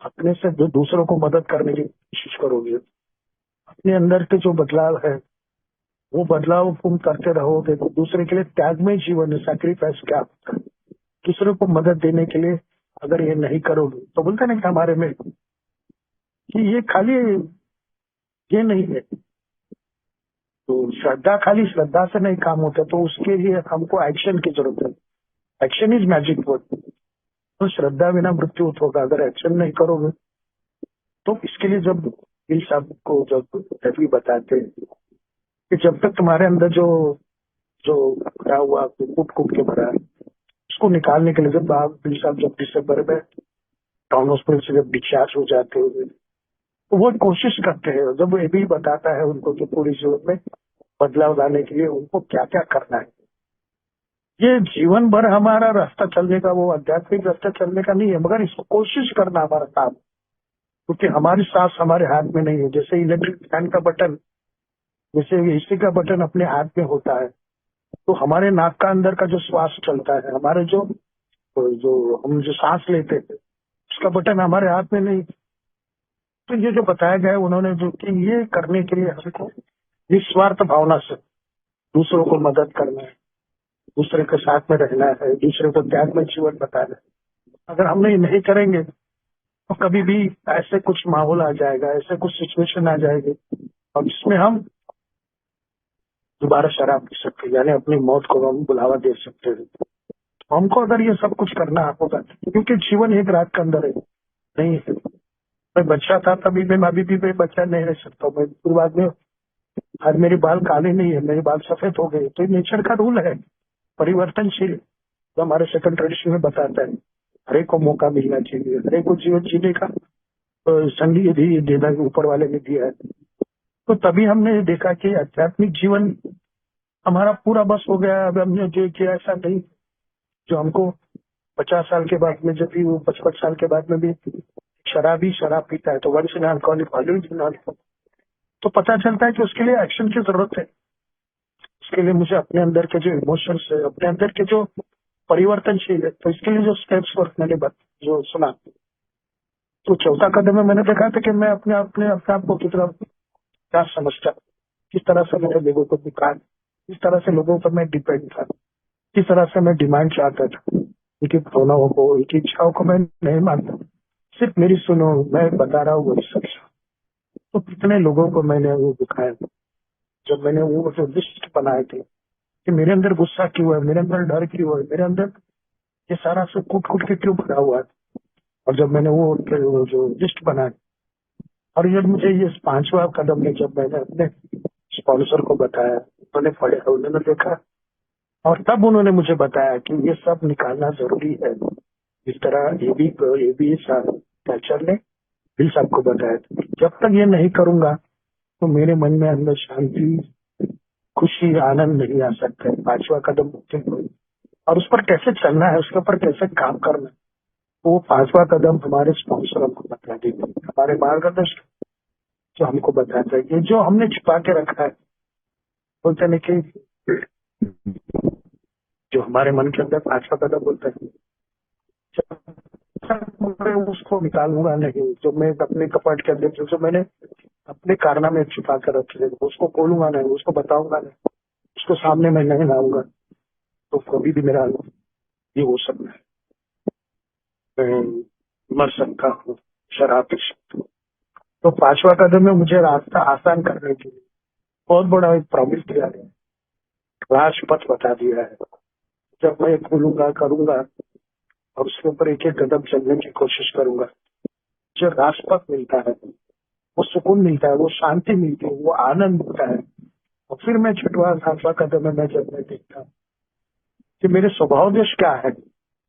अपने से जो दूसरों को मदद करने की कोशिश करोगे, अपने अंदर के जो बदलाव है वो बदलाव तुम करते रहोगे, तो दूसरे के लिए त्यागमय जीवन है, सैक्रिफाइस क्या होता है, दूसरे को मदद देने के लिए अगर ये नहीं करोगे, तो बोलते ना कि हमारे में कि ये खाली ये नहीं है, तो श्रद्धा खाली श्रद्धा से नहीं काम होता, तो उसके लिए हमको एक्शन की जरूरत है। Action is magic word. तो श्रद्धा बिना मृत्यु होगा, अगर एक्शन नहीं करोगे तो इसके लिए जब इन सब को जब रवि बताते हैं कि जब तक तुम्हारे अंदर जो जो भरा हुआ कूट कूट के भरा है, उसको निकालने के लिए जब आप बिल साहब जब दिसंबर में टाउन हॉस्पिटल से जब डिस्चार्ज हो जाते हैं, तो वो कोशिश करते हैं, जब ये भी बताता है उनको कि पूरी जीवन में बदलाव लाने के लिए उनको क्या क्या करना है। ये जीवन भर हमारा रास्ता चलने का, वो आध्यात्मिक रास्ता चलने का नहीं है, मगर इसको कोशिश करना हमारा काम, क्योंकि हमारी सांस हमारे हाथ में नहीं है। जैसे इलेक्ट्रिक फैन का बटन, जैसे एसी का बटन अपने हाथ में होता है, तो हमारे नाक का अंदर का जो श्वास चलता है, हमारे जो जो हम जो सांस लेते हैं, उसका बटन हमारे हाथ में नहीं। तो ये जो बताया गया है उन्होंने, जो कि ये करने के लिए हमको निस्वार्थ भावना से दूसरों को मदद करना है, दूसरे के साथ में रहना है, दूसरे को त्याग में जीवन बताना है। अगर हम ये नहीं करेंगे तो कभी भी ऐसे कुछ माहौल आ जाएगा, ऐसे कुछ सिचुएशन आ जाएगी और जिसमें हम दोबारा शराब पी सकते हैं, यानी अपनी मौत को हम बुलावा दे सकते हैं। तो हमको अगर ये सब कुछ करना होगा, क्योंकि जीवन एक रात के अंदर है, नहीं है। मैं बच्चा था तभी मैं अभी भी मैं बच्चा नहीं रह सकता, मैं फिर बाद में आज मेरे बाल काले नहीं है, मेरे बाल सफेद हो गए, तो नेचर का रूल है, परिवर्तनशील, जो हमारे सेकंड ट्रेडिशन में बताता है। हर एक को मौका मिलना चाहिए, हर एक को जीवन जीने का संधि भी देना ऊपर वाले ने दिया है। तो तभी हमने देखा कि आध्यात्मिक जीवन हमारा पूरा बस हो गया। अब हमने जो किया ऐसा नहीं, जो हमको 50 साल के बाद में, जब भी वो 55 साल के बाद में भी शराब पीता है, तो once an alcoholic always an alcoholic, तो पता चलता है कि उसके लिए एक्शन की जरूरत है। उसके लिए मुझे अपने अंदर के जो इमोशंस है, अपने अंदर के जो परिवर्तनशील है, तो इसके लिए जो स्टेप्स वर्क मैंने जो सुना, तो चौथा कदम में मैंने देखा था कि मैं अपने अपने अपने आप को कितना क्या समझता, किस तरह से मैंने लोगों को दिखाया, किस तरह से लोगों पर मैं डिपेंड था, किस तरह से मैं डिमांड चाहता था, उनकी भावनाओं को, उनकी इच्छाओं को मैं नहीं मानता, सिर्फ मेरी सुनो, मैं बता रहा हूँ वही सच। तो कितने लोगों को मैंने वो दिखाया, जब मैंने वो जो लिस्ट बनाए थे कि मेरे अंदर गुस्सा क्यों है, मेरे अंदर डर क्यों है, मेरे अंदर ये सारा सब कूट कूट के क्यों भरा हुआ है। और जब मैंने वो जो लिस्ट बनाई, और जब मुझे ये 5वां कदम में जब मैंने अपने स्पॉन्सर को बताया, उन्होंने पढ़ा, उन्होंने देखा, और तब उन्होंने मुझे बताया कि ये सब निकालना जरूरी है। इस तरह ये भी कल्चर ने भी सबको बताया था। जब तक ये नहीं करूंगा तो मेरे मन में अंदर शांति, खुशी, आनंद नहीं आ सकता है। 5वां कदम और उस पर कैसे चलना है, उसके ऊपर कैसे काम करना है, तो वो 5वां कदम हमारे स्पॉन्सर हमको बता देते हैं, हमारे मार्गदर्शक जो हमको बताता है। ये जो हमने छिपा के रखा है, बोलते नहीं कि जो हमारे मन के अंदर 5वां कदम बोलता है, मैं उसको निकालूंगा नहीं, जो मैं अपने कपट के अंदर जो मैंने अपने कारनामे छिपा कर रखे, उसको खोलूंगा नहीं, उसको बताऊंगा नहीं, उसको सामने मैं नहीं लाऊंगा, तो कभी भी मेरा ये हो सकता है, मैं मर सकता हूँ, शराब पी सकता हूँ। तो 5वां कदम में मुझे रास्ता आसान करने के लिए बहुत बड़ा एक प्रॉमिस दिया है, राजपथ बता दिया है। जब मैं खोलूंगा, करूंगा और उसके ऊपर एक एक कदम चलने की कोशिश करूंगा, जो राजपथ मिलता है, वो सुकून मिलता है, वो शांति मिलती है, वो आनंद मिलता है। और फिर मैं 6वां 7वां कदम में जब मैं देखता हूँ कि मेरे स्वभाव देश क्या है,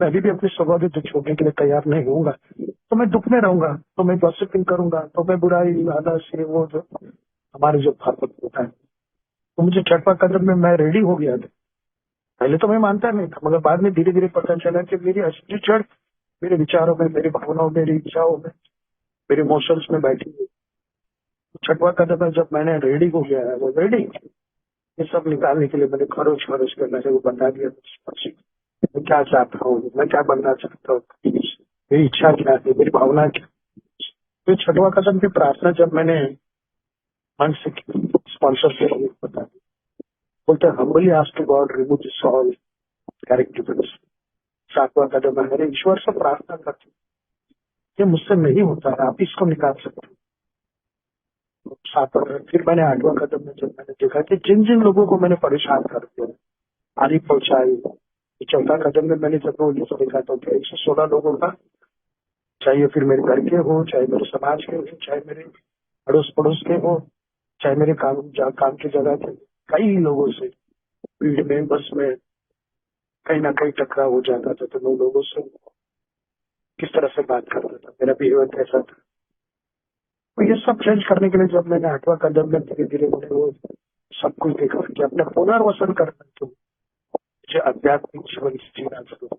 मैं अभी भी अपने स्वभाव देश छोड़ने के लिए तैयार नहीं होऊंगा, तो मैं दुख में रहूंगा, तो मैं गॉसिपिंग करूंगा, तो मैं बुराई आदर्श से वो जो हमारे जो भागवत होता है, तो मुझे 6वां कदम में मैं रेडी हो गया था। पहले तो मैं मानता नहीं था, मगर बाद में धीरे धीरे पता चला कि मेरी असली जड़ मेरे विचारों में, मेरी भावनाओं में, मेरी इच्छाओं में, मेरे इमोशंस में बैठी हुई। छठवां कदम है जब मैंने रेडी हो गया है, वो रेडी ये सब निकालने के लिए मैंने खरोच खरोच करना से वो बता दिया मैं क्या चाहता हूँ, मैं क्या बनना चाहता हूँ, मेरी इच्छा क्या है, मेरी भावना क्या है। तो छठवां कदम की प्रार्थना जब मैंने मन से की, स्पॉन्सर से बता दी, बोलते humbly ask to God remove this all characters. सातवां कदम है मैंने ईश्वर से प्रार्थना करती, ये मुझसे नहीं होता है, आप इसको निकाल सकते हो। सातवां कदम, फिर मैंने आठवां कदम में जब मैंने देखा कि जिन जिन लोगों को मैंने परेशान कर दिया, हानि पहुंचाई, चौथा कदम में मैंने जब वो लिस्ट देखा तो 116 लोगों का, चाहे फिर मेरे घर के हो, चाहे मेरे समाज के हो, चाहे मेरे अड़ोस पड़ोस के हो, चाहे मेरे काम की जगह के, कई लोगों से भीड़ में बस में कहीं ना कहीं टकराव हो जाता था, तो मैं लोगों से किस तरह से बात करता था, मेरा बिहेवियर कैसा था। तो ये सब चेंज करने के लिए जब मैंने आठवां कदम में धीरे धीरे मैंने वो सब कुछ देखा कि अपने पुनर्वसन करना, तो मुझे आध्यात्मिक जीवन जीना जरूर।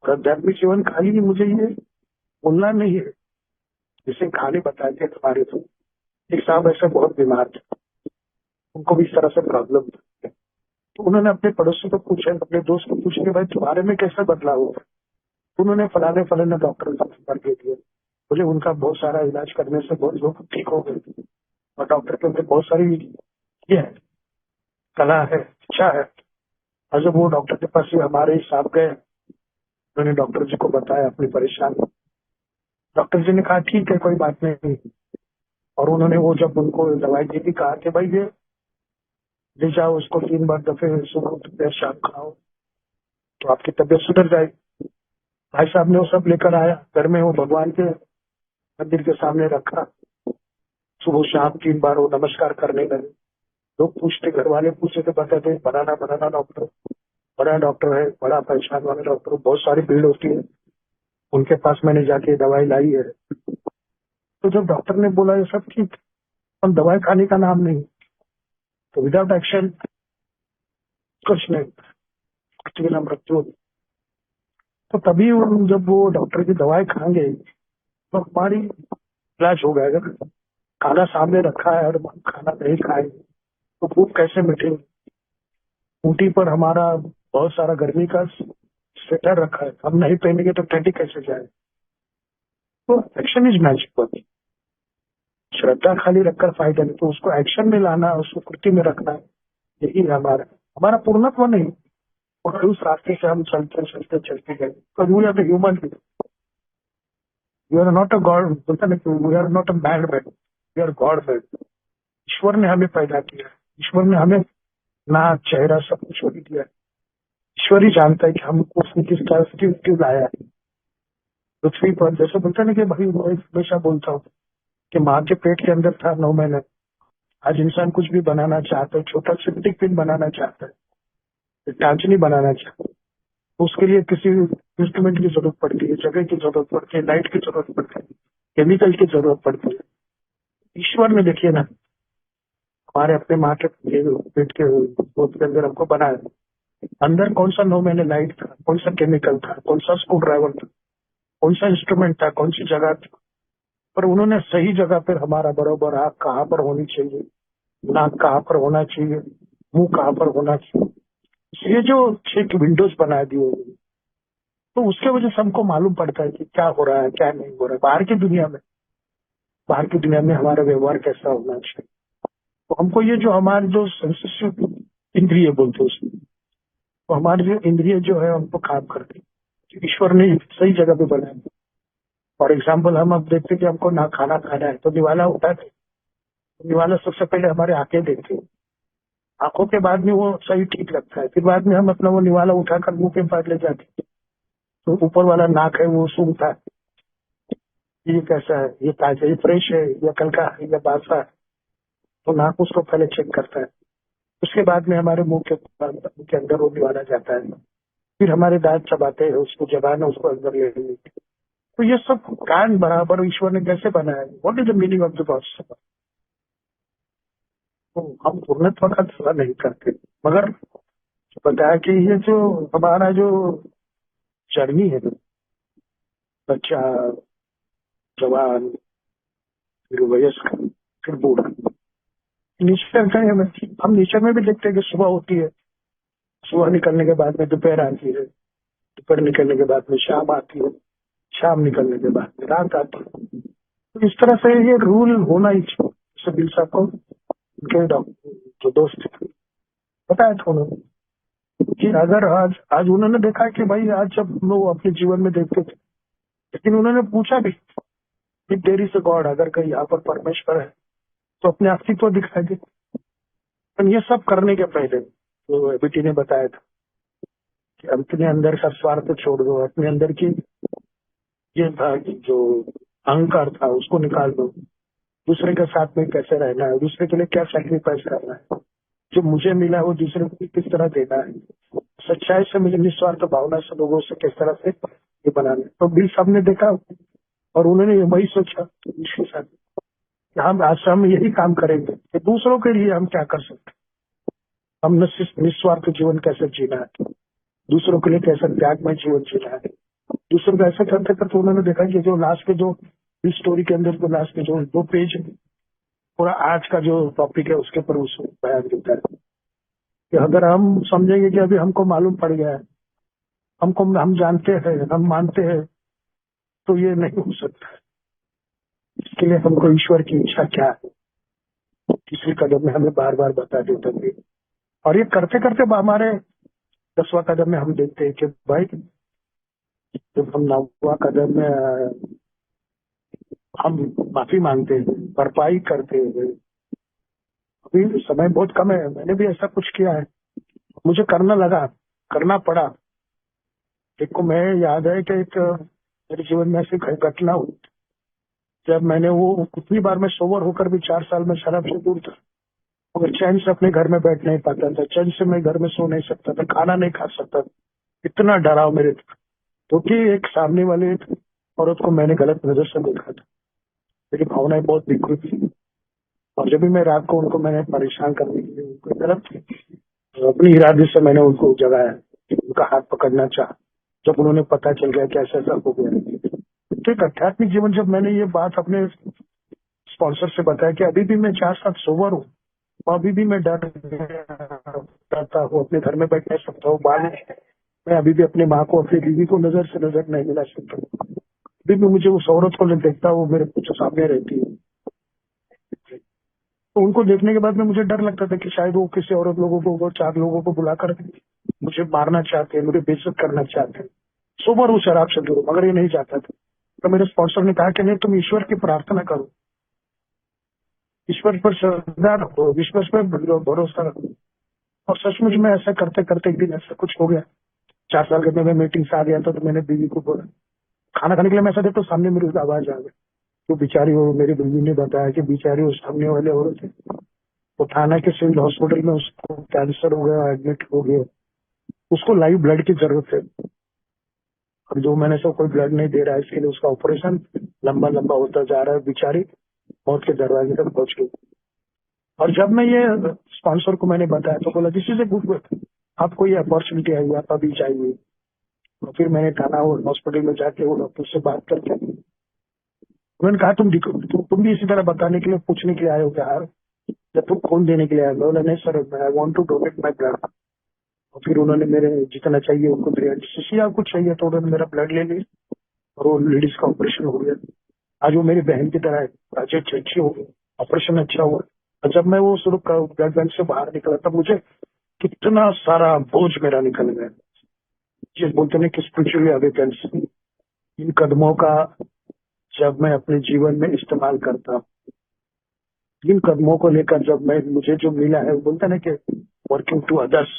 और आध्यात्मिक जीवन खाली मुझे ये बोलना नहीं है, जैसे कहानी बताए थे तुम्हारे, तो एक साहब ऐसे बहुत बीमार थे, उनको भी इस तरह से प्रॉब्लम था, तो उन्होंने अपने पड़ोसी को पूछा, अपने दोस्त को पूछा कि भाई तुम्हारे में कैसा बदलाव हुआ। उन्होंने फलाने फलाने डॉक्टर का नंबर दे दिया, बोले उनका बहुत सारा इलाज करने से बहुत लोग ठीक हो गए, और डॉक्टर के अंदर बहुत सारी ये है, कला है, इच्छा है। और जब वो डॉक्टर के पास हमारे साहब गए, उन्होंने डॉक्टर जी को बताया अपनी परेशानी, डॉक्टर जी ने कहा ठीक है कोई बात नहीं, और उन्होंने वो जब उनको दवाई दी थी, कहा कि भाई ये ले जाओ, उसको 3 बार दफे सुबह दोपहर शाम खाओ तो आपकी तबीयत सुधर जाएगी। भाई साहब ने वो सब लेकर आया, घर में वो भगवान के मंदिर के सामने रखा, सुबह शाम 3 बार वो नमस्कार करने लगे। लोग पूछते, घर वाले पूछते थे, बताते बनाना बनाना डॉक्टर, बड़ा डॉक्टर है, बड़ा परेशान वाला डॉक्टर, बहुत सारी भीड़ होती है उनके पास, मैंने जाके दवाई लाई है। तो जब डॉक्टर ने बोला ये सब ठीक, और दवाई खाने का नाम नहीं, तो विदाउट एक्शन कुछ नहीं, मृत्यु बिना मृत्यु। तो तभी जब वो डॉक्टर की दवाई खाएंगे तो हमारी इलाज हो जाएगा। खाना सामने रखा है और हम खाना नहीं खाएंगे तो भूख कैसे मिटेगी। ऊटी पर हमारा बहुत सारा गर्मी का स्वेटर रखा है, हम नहीं पहनेंगे तो ठंडी कैसे जाए। तो एक्शन इज मैजिक। श्रद्धा खाली रखकर फायदा नहीं, तो उसको एक्शन में लाना, उसको कृति में रखना, यही है हमारा हमारा पूर्णत्व नहीं। और उस रास्ते से हम चलते चलते चलते गए, because we are the human being. We are not a God, बोलता ना कि we are not a man made, we are God made. ईश्वर ने हमें पैदा किया, ईश्वर ने हमें नाक चेहरा सब कुछ भी दिया। ईश्वर ही जानता है कि हमको उसने किस तरह से क्यों लाया है पृथ्वी पर। जैसे बोलता ना कि भाई, मैं हमेशा बोलता हूँ कि माँ के पेट के अंदर था 9 महीने, आज इंसान कुछ भी बनाना चाहता है, छोटा सिंपटिक पिन बनाना चाहता है, टांचनी बनाना चाहता है, तो उसके लिए किसी इंस्ट्रूमेंट की जरूरत पड़ती है, जगह की जरूरत पड़ती है, लाइट की जरूरत पड़ती है, केमिकल की जरूरत पड़ती है। ईश्वर ने देखिए ना, हमारे अपने माँ के पेट के गोद के अंदर हमको बनाया, अंदर कौन सा 9 महीने लाइट था, कौन सा केमिकल था, कौन सा स्क्रू ड्राइवर था, कौन सा इंस्ट्रूमेंट था, कौन सी जगह थी, पर उन्होंने सही जगह पर हमारा बरोबर आँख कहाँ पर होनी चाहिए, नाक कहाँ पर होना चाहिए, मुंह कहाँ पर होना चाहिए, ये जो 6 विंडोज बना दिए, तो उसके वजह से हमको मालूम पड़ता है कि क्या हो रहा है क्या नहीं हो रहा है बाहर की दुनिया में हमारा व्यवहार कैसा होना चाहिए। तो हमको ये जो हमारे जो सेंसिटिव इंद्रिय बोलते हैं उसमें, तो हमारे जो इंद्रिय जो है हमको काम करते हैं, तो ईश्वर ने सही जगह पे बनाया। फॉर एग्जाम्पल, हम अब देखते कि हमको ना खाना खाना है तो निवाला उठाते, तो निवाला सबसे पहले हमारे आंखें देखते हैं, आंखों के बाद में वो सही ठीक लगता है, फिर बाद में हम अपना वो निवाला उठाकर मुंह के पास ले जाते हैं, तो ऊपर वाला नाक है वो सूंघता है, ये कैसा है, ये ताजा, ये फ्रेश है, या कल का है, या बासा है, तो नाक उसको पहले चेक करता है। उसके बाद में हमारे मुंह के अंदर वो निवाला जाता है, फिर हमारे दांत चबाते हैं, उसको जबान उसको अंदर ले लेते हैं। तो ये सब कान बराबर ईश्वर ने कैसे बनाया, what is the meaning of the God. तो हम पूर्णत्व का दावा नहीं करते, मगर बताया कि ये जो हमारा जो जर्नी है, बच्चा, जवान, फिर वयस्क, फिर बूढ़ा। नेचर का है, हम नेचर में भी देखते हैं कि सुबह होती है, सुबह निकलने के बाद में दोपहर आती है, दोपहर निकलने के बाद में शाम आती है, शाम निकलने के बाद में रात आती है। तो इस तरह से ये रूल होना ही चाहिए। जैसे बिल साहब को उनके जो दोस्त थे बताया था उन्होंने कि अगर आज आज उन्होंने देखा कि भाई आज जब लोग अपने जीवन में देखते थे, लेकिन उन्होंने पूछा भी कि देयर इज अ गॉड, अगर कहीं यहाँ पर परमेश्वर है तो अपने अस्तित्व दिखाई दे। लेकिन ये सब करने के पहले जो बेटी ने बताया था कि अपने अंदर का स्वार्थ छोड़ दो, अपने अंदर की ये था कि जो अहंकार था उसको निकाल दो, दूसरे के साथ में कैसे रहना है, दूसरे के लिए क्या सैक्रिफाइस करना है, जो मुझे मिला है वो दूसरे को किस तरह देना है, सच्चाई से मुझे निस्वार्थ भावना से लोगों से किस तरह से ये बनाना है। तो बिल साहब ने देखा और उन्होंने वही सोचा इसके साथ कि हम आज से हम यही काम करेंगे कि दूसरों के लिए हम क्या कर सकते हैं, हम निस्वार्थ जीवन कैसे जीना है, दूसरों के लिए कैसे त्यागमय जीवन जीना है। दूसरों को ऐसे करते करते उन्होंने देखा कि जो लास्ट के जो इस स्टोरी के अंदर जो लास्ट के जो 2 पेज पूरा आज का जो टॉपिक है उसके ऊपर उस बयान देता है कि अगर हम समझेंगे कि अभी हमको मालूम पड़ गया है, हमको हम जानते हैं, हम मानते हैं, तो ये नहीं हो सकता। इसके लिए हमको ईश्वर की इच्छा क्या है तीसरे कदम में हमें बार बार बता देता है। और ये करते करते हमारे 10वां कदम में हम देखते हैं कि भाई जब हम 9वां कदम में हम माफी मांगते हैं, भरपाई करते हैं। अभी समय बहुत कम है, मैंने भी ऐसा कुछ किया है, मुझे करना लगा, करना पड़ा। एक को मैं याद है कि एक मेरे जीवन में ऐसी घटना हुई जब मैंने वो कितनी बार मैं सोबर होकर भी 4 साल में शराब से दूर था, मगर चैन से अपने घर में बैठ नहीं पाता था, चैन से मैं घर में सो नहीं सकता था, खाना नहीं खा सकता था, इतना डराव मेरे था। क्योंकि एक सामने वाले औरत को मैंने गलत नजर से देखा था, मेरी भावनाएं बहुत विकृत थी। और जब भी मैं रात को उनको मैंने परेशान करने के लिए उनको गलत अपनी इरादे से मैंने उनको जगाया, उनका हाथ पकड़ना चाहा, जब उन्होंने पता चल गया कि ऐसा ऐसा हो गया। तो एक आध्यात्मिक जीवन जब मैंने ये बात अपने स्पॉन्सर से बताया कि अभी भी मैं 4 साल सोबर हूँ, अभी भी मैं डरता हूँ, अपने घर में बैठ नहीं सकता हूँ, बाहर मैं अभी भी अपने माँ को, अपनी बीवी को नजर से नजर नहीं मिला सकता। अभी भी मुझे उस औरत को देखता हूँ, मेरे कुछ सामने रहती है। तो उनको देखने के बाद में मुझे डर लगता था कि शायद वो किसी औरत लोगों को, वो 4 लोगों को बुलाकर मुझे मारना चाहते हैं, मुझे बेइज्जत करना चाहते हैं। सोबर हूँ, शराब से दूर, मगर ये नहीं चाहता था। तो मेरे स्पॉन्सर ने कहा कि नहीं, तुम ईश्वर की प्रार्थना करो, ईश्वर पर श्रद्धा रखो, विश्वास पर भरोसा रखो। और सचमुच में ऐसा करते करते एक दिन ऐसा कुछ हो गया। 4 साल के मैं मीटिंग से आ गया था, तो मैंने बीवी को बोला, खाना खाने के लिए मैं ऐसा देखता, तो सामने मेरी आवाज आ गई। तो बेचारी वो मेरी बीवी ने बताया कि बेचारी उस सामने वाले औरत है, वो थाना के सिविल हॉस्पिटल में उसको कैंसर हो गया, एडमिट हो गया, उसको लाइव ब्लड की जरूरत है। और 2 महीने से कोई ब्लड नहीं दे रहा है, इसके लिए उसका ऑपरेशन लंबा लंबा होता जा रहा है। बेचारी मौत के दरवाजे तक पहुंच गई। और जब मैं ये स्पॉन्सर को मैंने बताया तो बोला, this is a good work, आपको ये अपॉर्चुनिटी आई, आप अभी चाहिए। और फिर मैंने थाना हॉस्पिटल में जाके वो डॉक्टर से बात करके उन्होंने कहा, तुम भी इसी तरह बताने के लिए, पूछने के लिए आए हो क्या यार, या तुम खून देने के लिए आए? बोला, नहीं sir, I want to donate my blood. और फिर उन्होंने मेरे जितना चाहिए उनको 300 cc कुछ चाहिए, तो उन्होंने मेरा ब्लड ले लिया और वो लेडीज का ऑपरेशन हो गया। आज वो मेरी बहन की तरह है, अच्छी हो गई, ऑपरेशन अच्छा हुआ। और जब मैं वो शुरू ब्लड बैंक से बाहर निकला तब मुझे कितना सारा बोझ मेरा निकल गया। जिस बोलते हैं कि स्पिरिचुअली अवेकेंस, इन कदमों का जब मैं अपने जीवन में इस्तेमाल करता हूँ, इन कदमों को लेकर जब मैं, मुझे जो मिला है, वो बोलते ना कि वर्किंग टू अदर्स,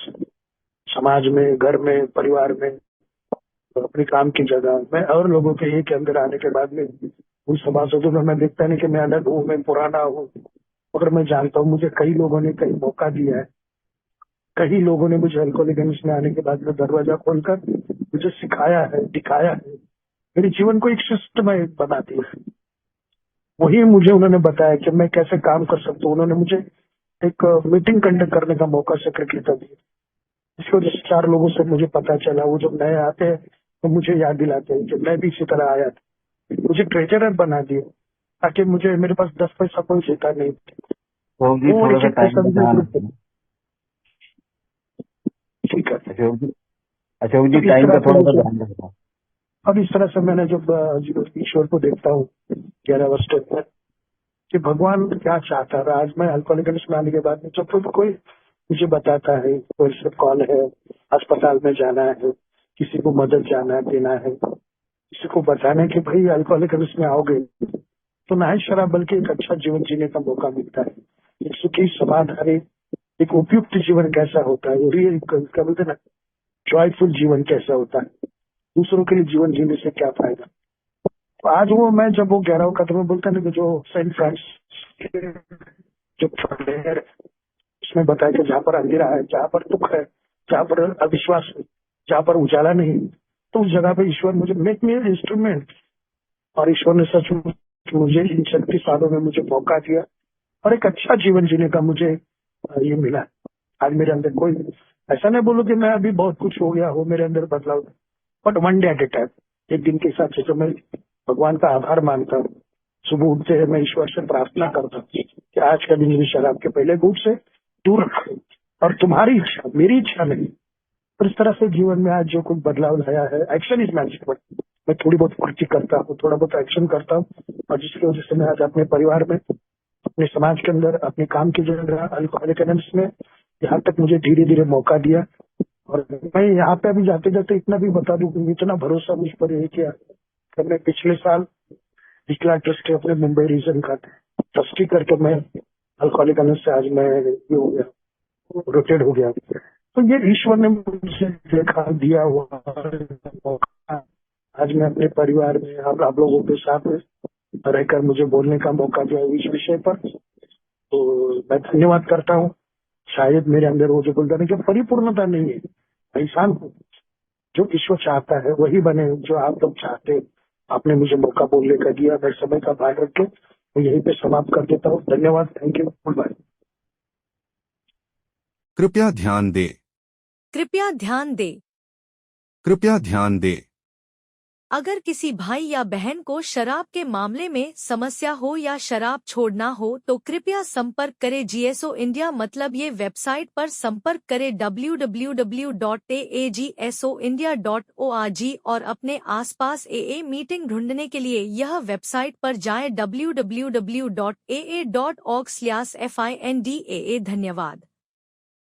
समाज में, घर में, परिवार में, अपने काम की जगह में, और लोगों के एक के अंदर आने के बाद में उन सभासदों में मैं देखता नहीं कि मैं अलग हूँ, मैं पुराना हूँ, मगर मैं जानता हूँ मुझे कई लोगों ने कई मौका दिया है। कई लोगों ने मुझे अल्कोहलिक में आने के बाद में दरवाजा खोलकर मुझे सिखाया है, दिखाया है, मेरे जीवन को एक सिस्टम बना दिया है। वही मुझे उन्होंने बताया कि मैं कैसे काम कर सकता हूँ। उन्होंने मुझे एक मीटिंग कंडक्ट करने का मौका सेक्रेटरी दिया, इसकी वजह से 4 लोगों से मुझे पता चला। वो जब नए आते हैं तो मुझे याद दिलाते हैं कि मैं भी इसी तरह आया था। मुझे ट्रेजरर बना दिया, ताकि मुझे मेरे पास 10 पैसा कोई देता नहीं। अशोक जी वो थोड़ा एक सा एक टाइम पैसा का मुझे ध्यान ग्रुप रखें। ठीक है। अशोक जी तो इस टाइम तरह का से थोड़ा सा मुझे ध्यान रखना। अब इस तरह से मैंने जब ईश्वर को देखता हूँ 11 स्टेप में कि भगवान क्या चाहता है। आज मैं अल्कोहलिकल्स में आने के बाद में जब कोई मुझे बताता है कोई सिर्फ कॉल है, अस्पताल में जाना है, किसी को मदद देना है, किसी को बताना है कि भाई अल्कोहलिकल्स में आओगे तो ना ही शराब बल्कि एक अच्छा जीवन जीने का मौका मिलता है। एक सुखी समाधानी एक उपयुक्त जीवन कैसा होता है, वही क्या बोलते हैं ना, जॉयफुल जीवन कैसा होता है, दूसरों के लिए जीवन जीने से क्या फायदा। तो आज वो मैं जब वो 11 कदम में बोलता है ना कि जो सेंट फ्रांसिस के जो प्रेयर उसमें बताया कि जहाँ पर अंधेरा है, जहाँ पर दुख है, जहाँ पर अविश्वास है, जहाँ पर उजाला नहीं, तो उस जगह पे ईश्वर मुझे मेक मी इंस्ट्रूमेंट। और ईश्वर ने सच मुझे इन 36 सालों में मुझे मौका दिया और एक अच्छा जीवन जीने का मुझे ये मिला। आज मेरे अंदर कोई ऐसा नहीं बोलूं कि मैं अभी बहुत कुछ हो गया हो, मेरे अंदर बदलाव, but one day at A time, एक दिन के हिसाब से। तो मैं भगवान का आभार मानता हूँ। सुबह उठते हैं मैं ईश्वर से प्रार्थना करता हूँ कि आज का दिन मुझे शराब के पहले घूट से दूर रखो और तुम्हारी इच्छा मेरी इच्छा नहीं। और इस तरह से जीवन में आज जो कुछ बदलाव लाया है, एक्शन इज मैनेजमेंट। मैं थोड़ी बहुत कृति करता हूँ, थोड़ा बहुत एक्शन करता हूँ, और जिसकी वजह से मैं आज अपने परिवार में, अपने समाज के अंदर, अपने काम की जगह अल्कोहलिकल्स में यहाँ तक मुझे धीरे धीरे मौका दिया। और मैं यहाँ पे अभी जाते जाते इतना भी बता दूं कि इतना भरोसा मुझ पर है किया कि मैं पिछले साल विकलांग ट्रस्ट अपने मुंबई रीजन का ट्रस्टी करके मैं अल्कोहलिकल्स से आज मैं ये हो गया, रोटेट हो गया। तो ये ईश्वर ने मुझे देखा दिया हुआ मौका। आज मैं अपने परिवार में आप लोगों के साथ रहकर मुझे बोलने का मौका दिया इस विषय पर, तो मैं धन्यवाद करता हूँ। शायद मेरे अंदर वो जो बोलता नहीं कि परिपूर्णता नहीं है, इंसान हूँ, जो ईश्वर चाहता है वही बने जो आप लोग चाहते हैं। आपने मुझे मौका बोलने का दिया, मैं समय का भाग रख के मैं यहीं पे समाप्त कर देता हूँ। धन्यवाद, थैंक यू, गुड बाय। कृपया ध्यान दें। कृपया ध्यान दें। कृपया ध्यान दें। अगर किसी भाई या बहन को शराब के मामले में समस्या हो या शराब छोड़ना हो तो कृपया संपर्क करें जीएसओ इंडिया, मतलब ये वेबसाइट पर संपर्क करें www.aagsoindia.org और अपने आसपास AA मीटिंग ढूंढने के लिए यह वेबसाइट पर जाएं www.aa.org/findaa। धन्यवाद।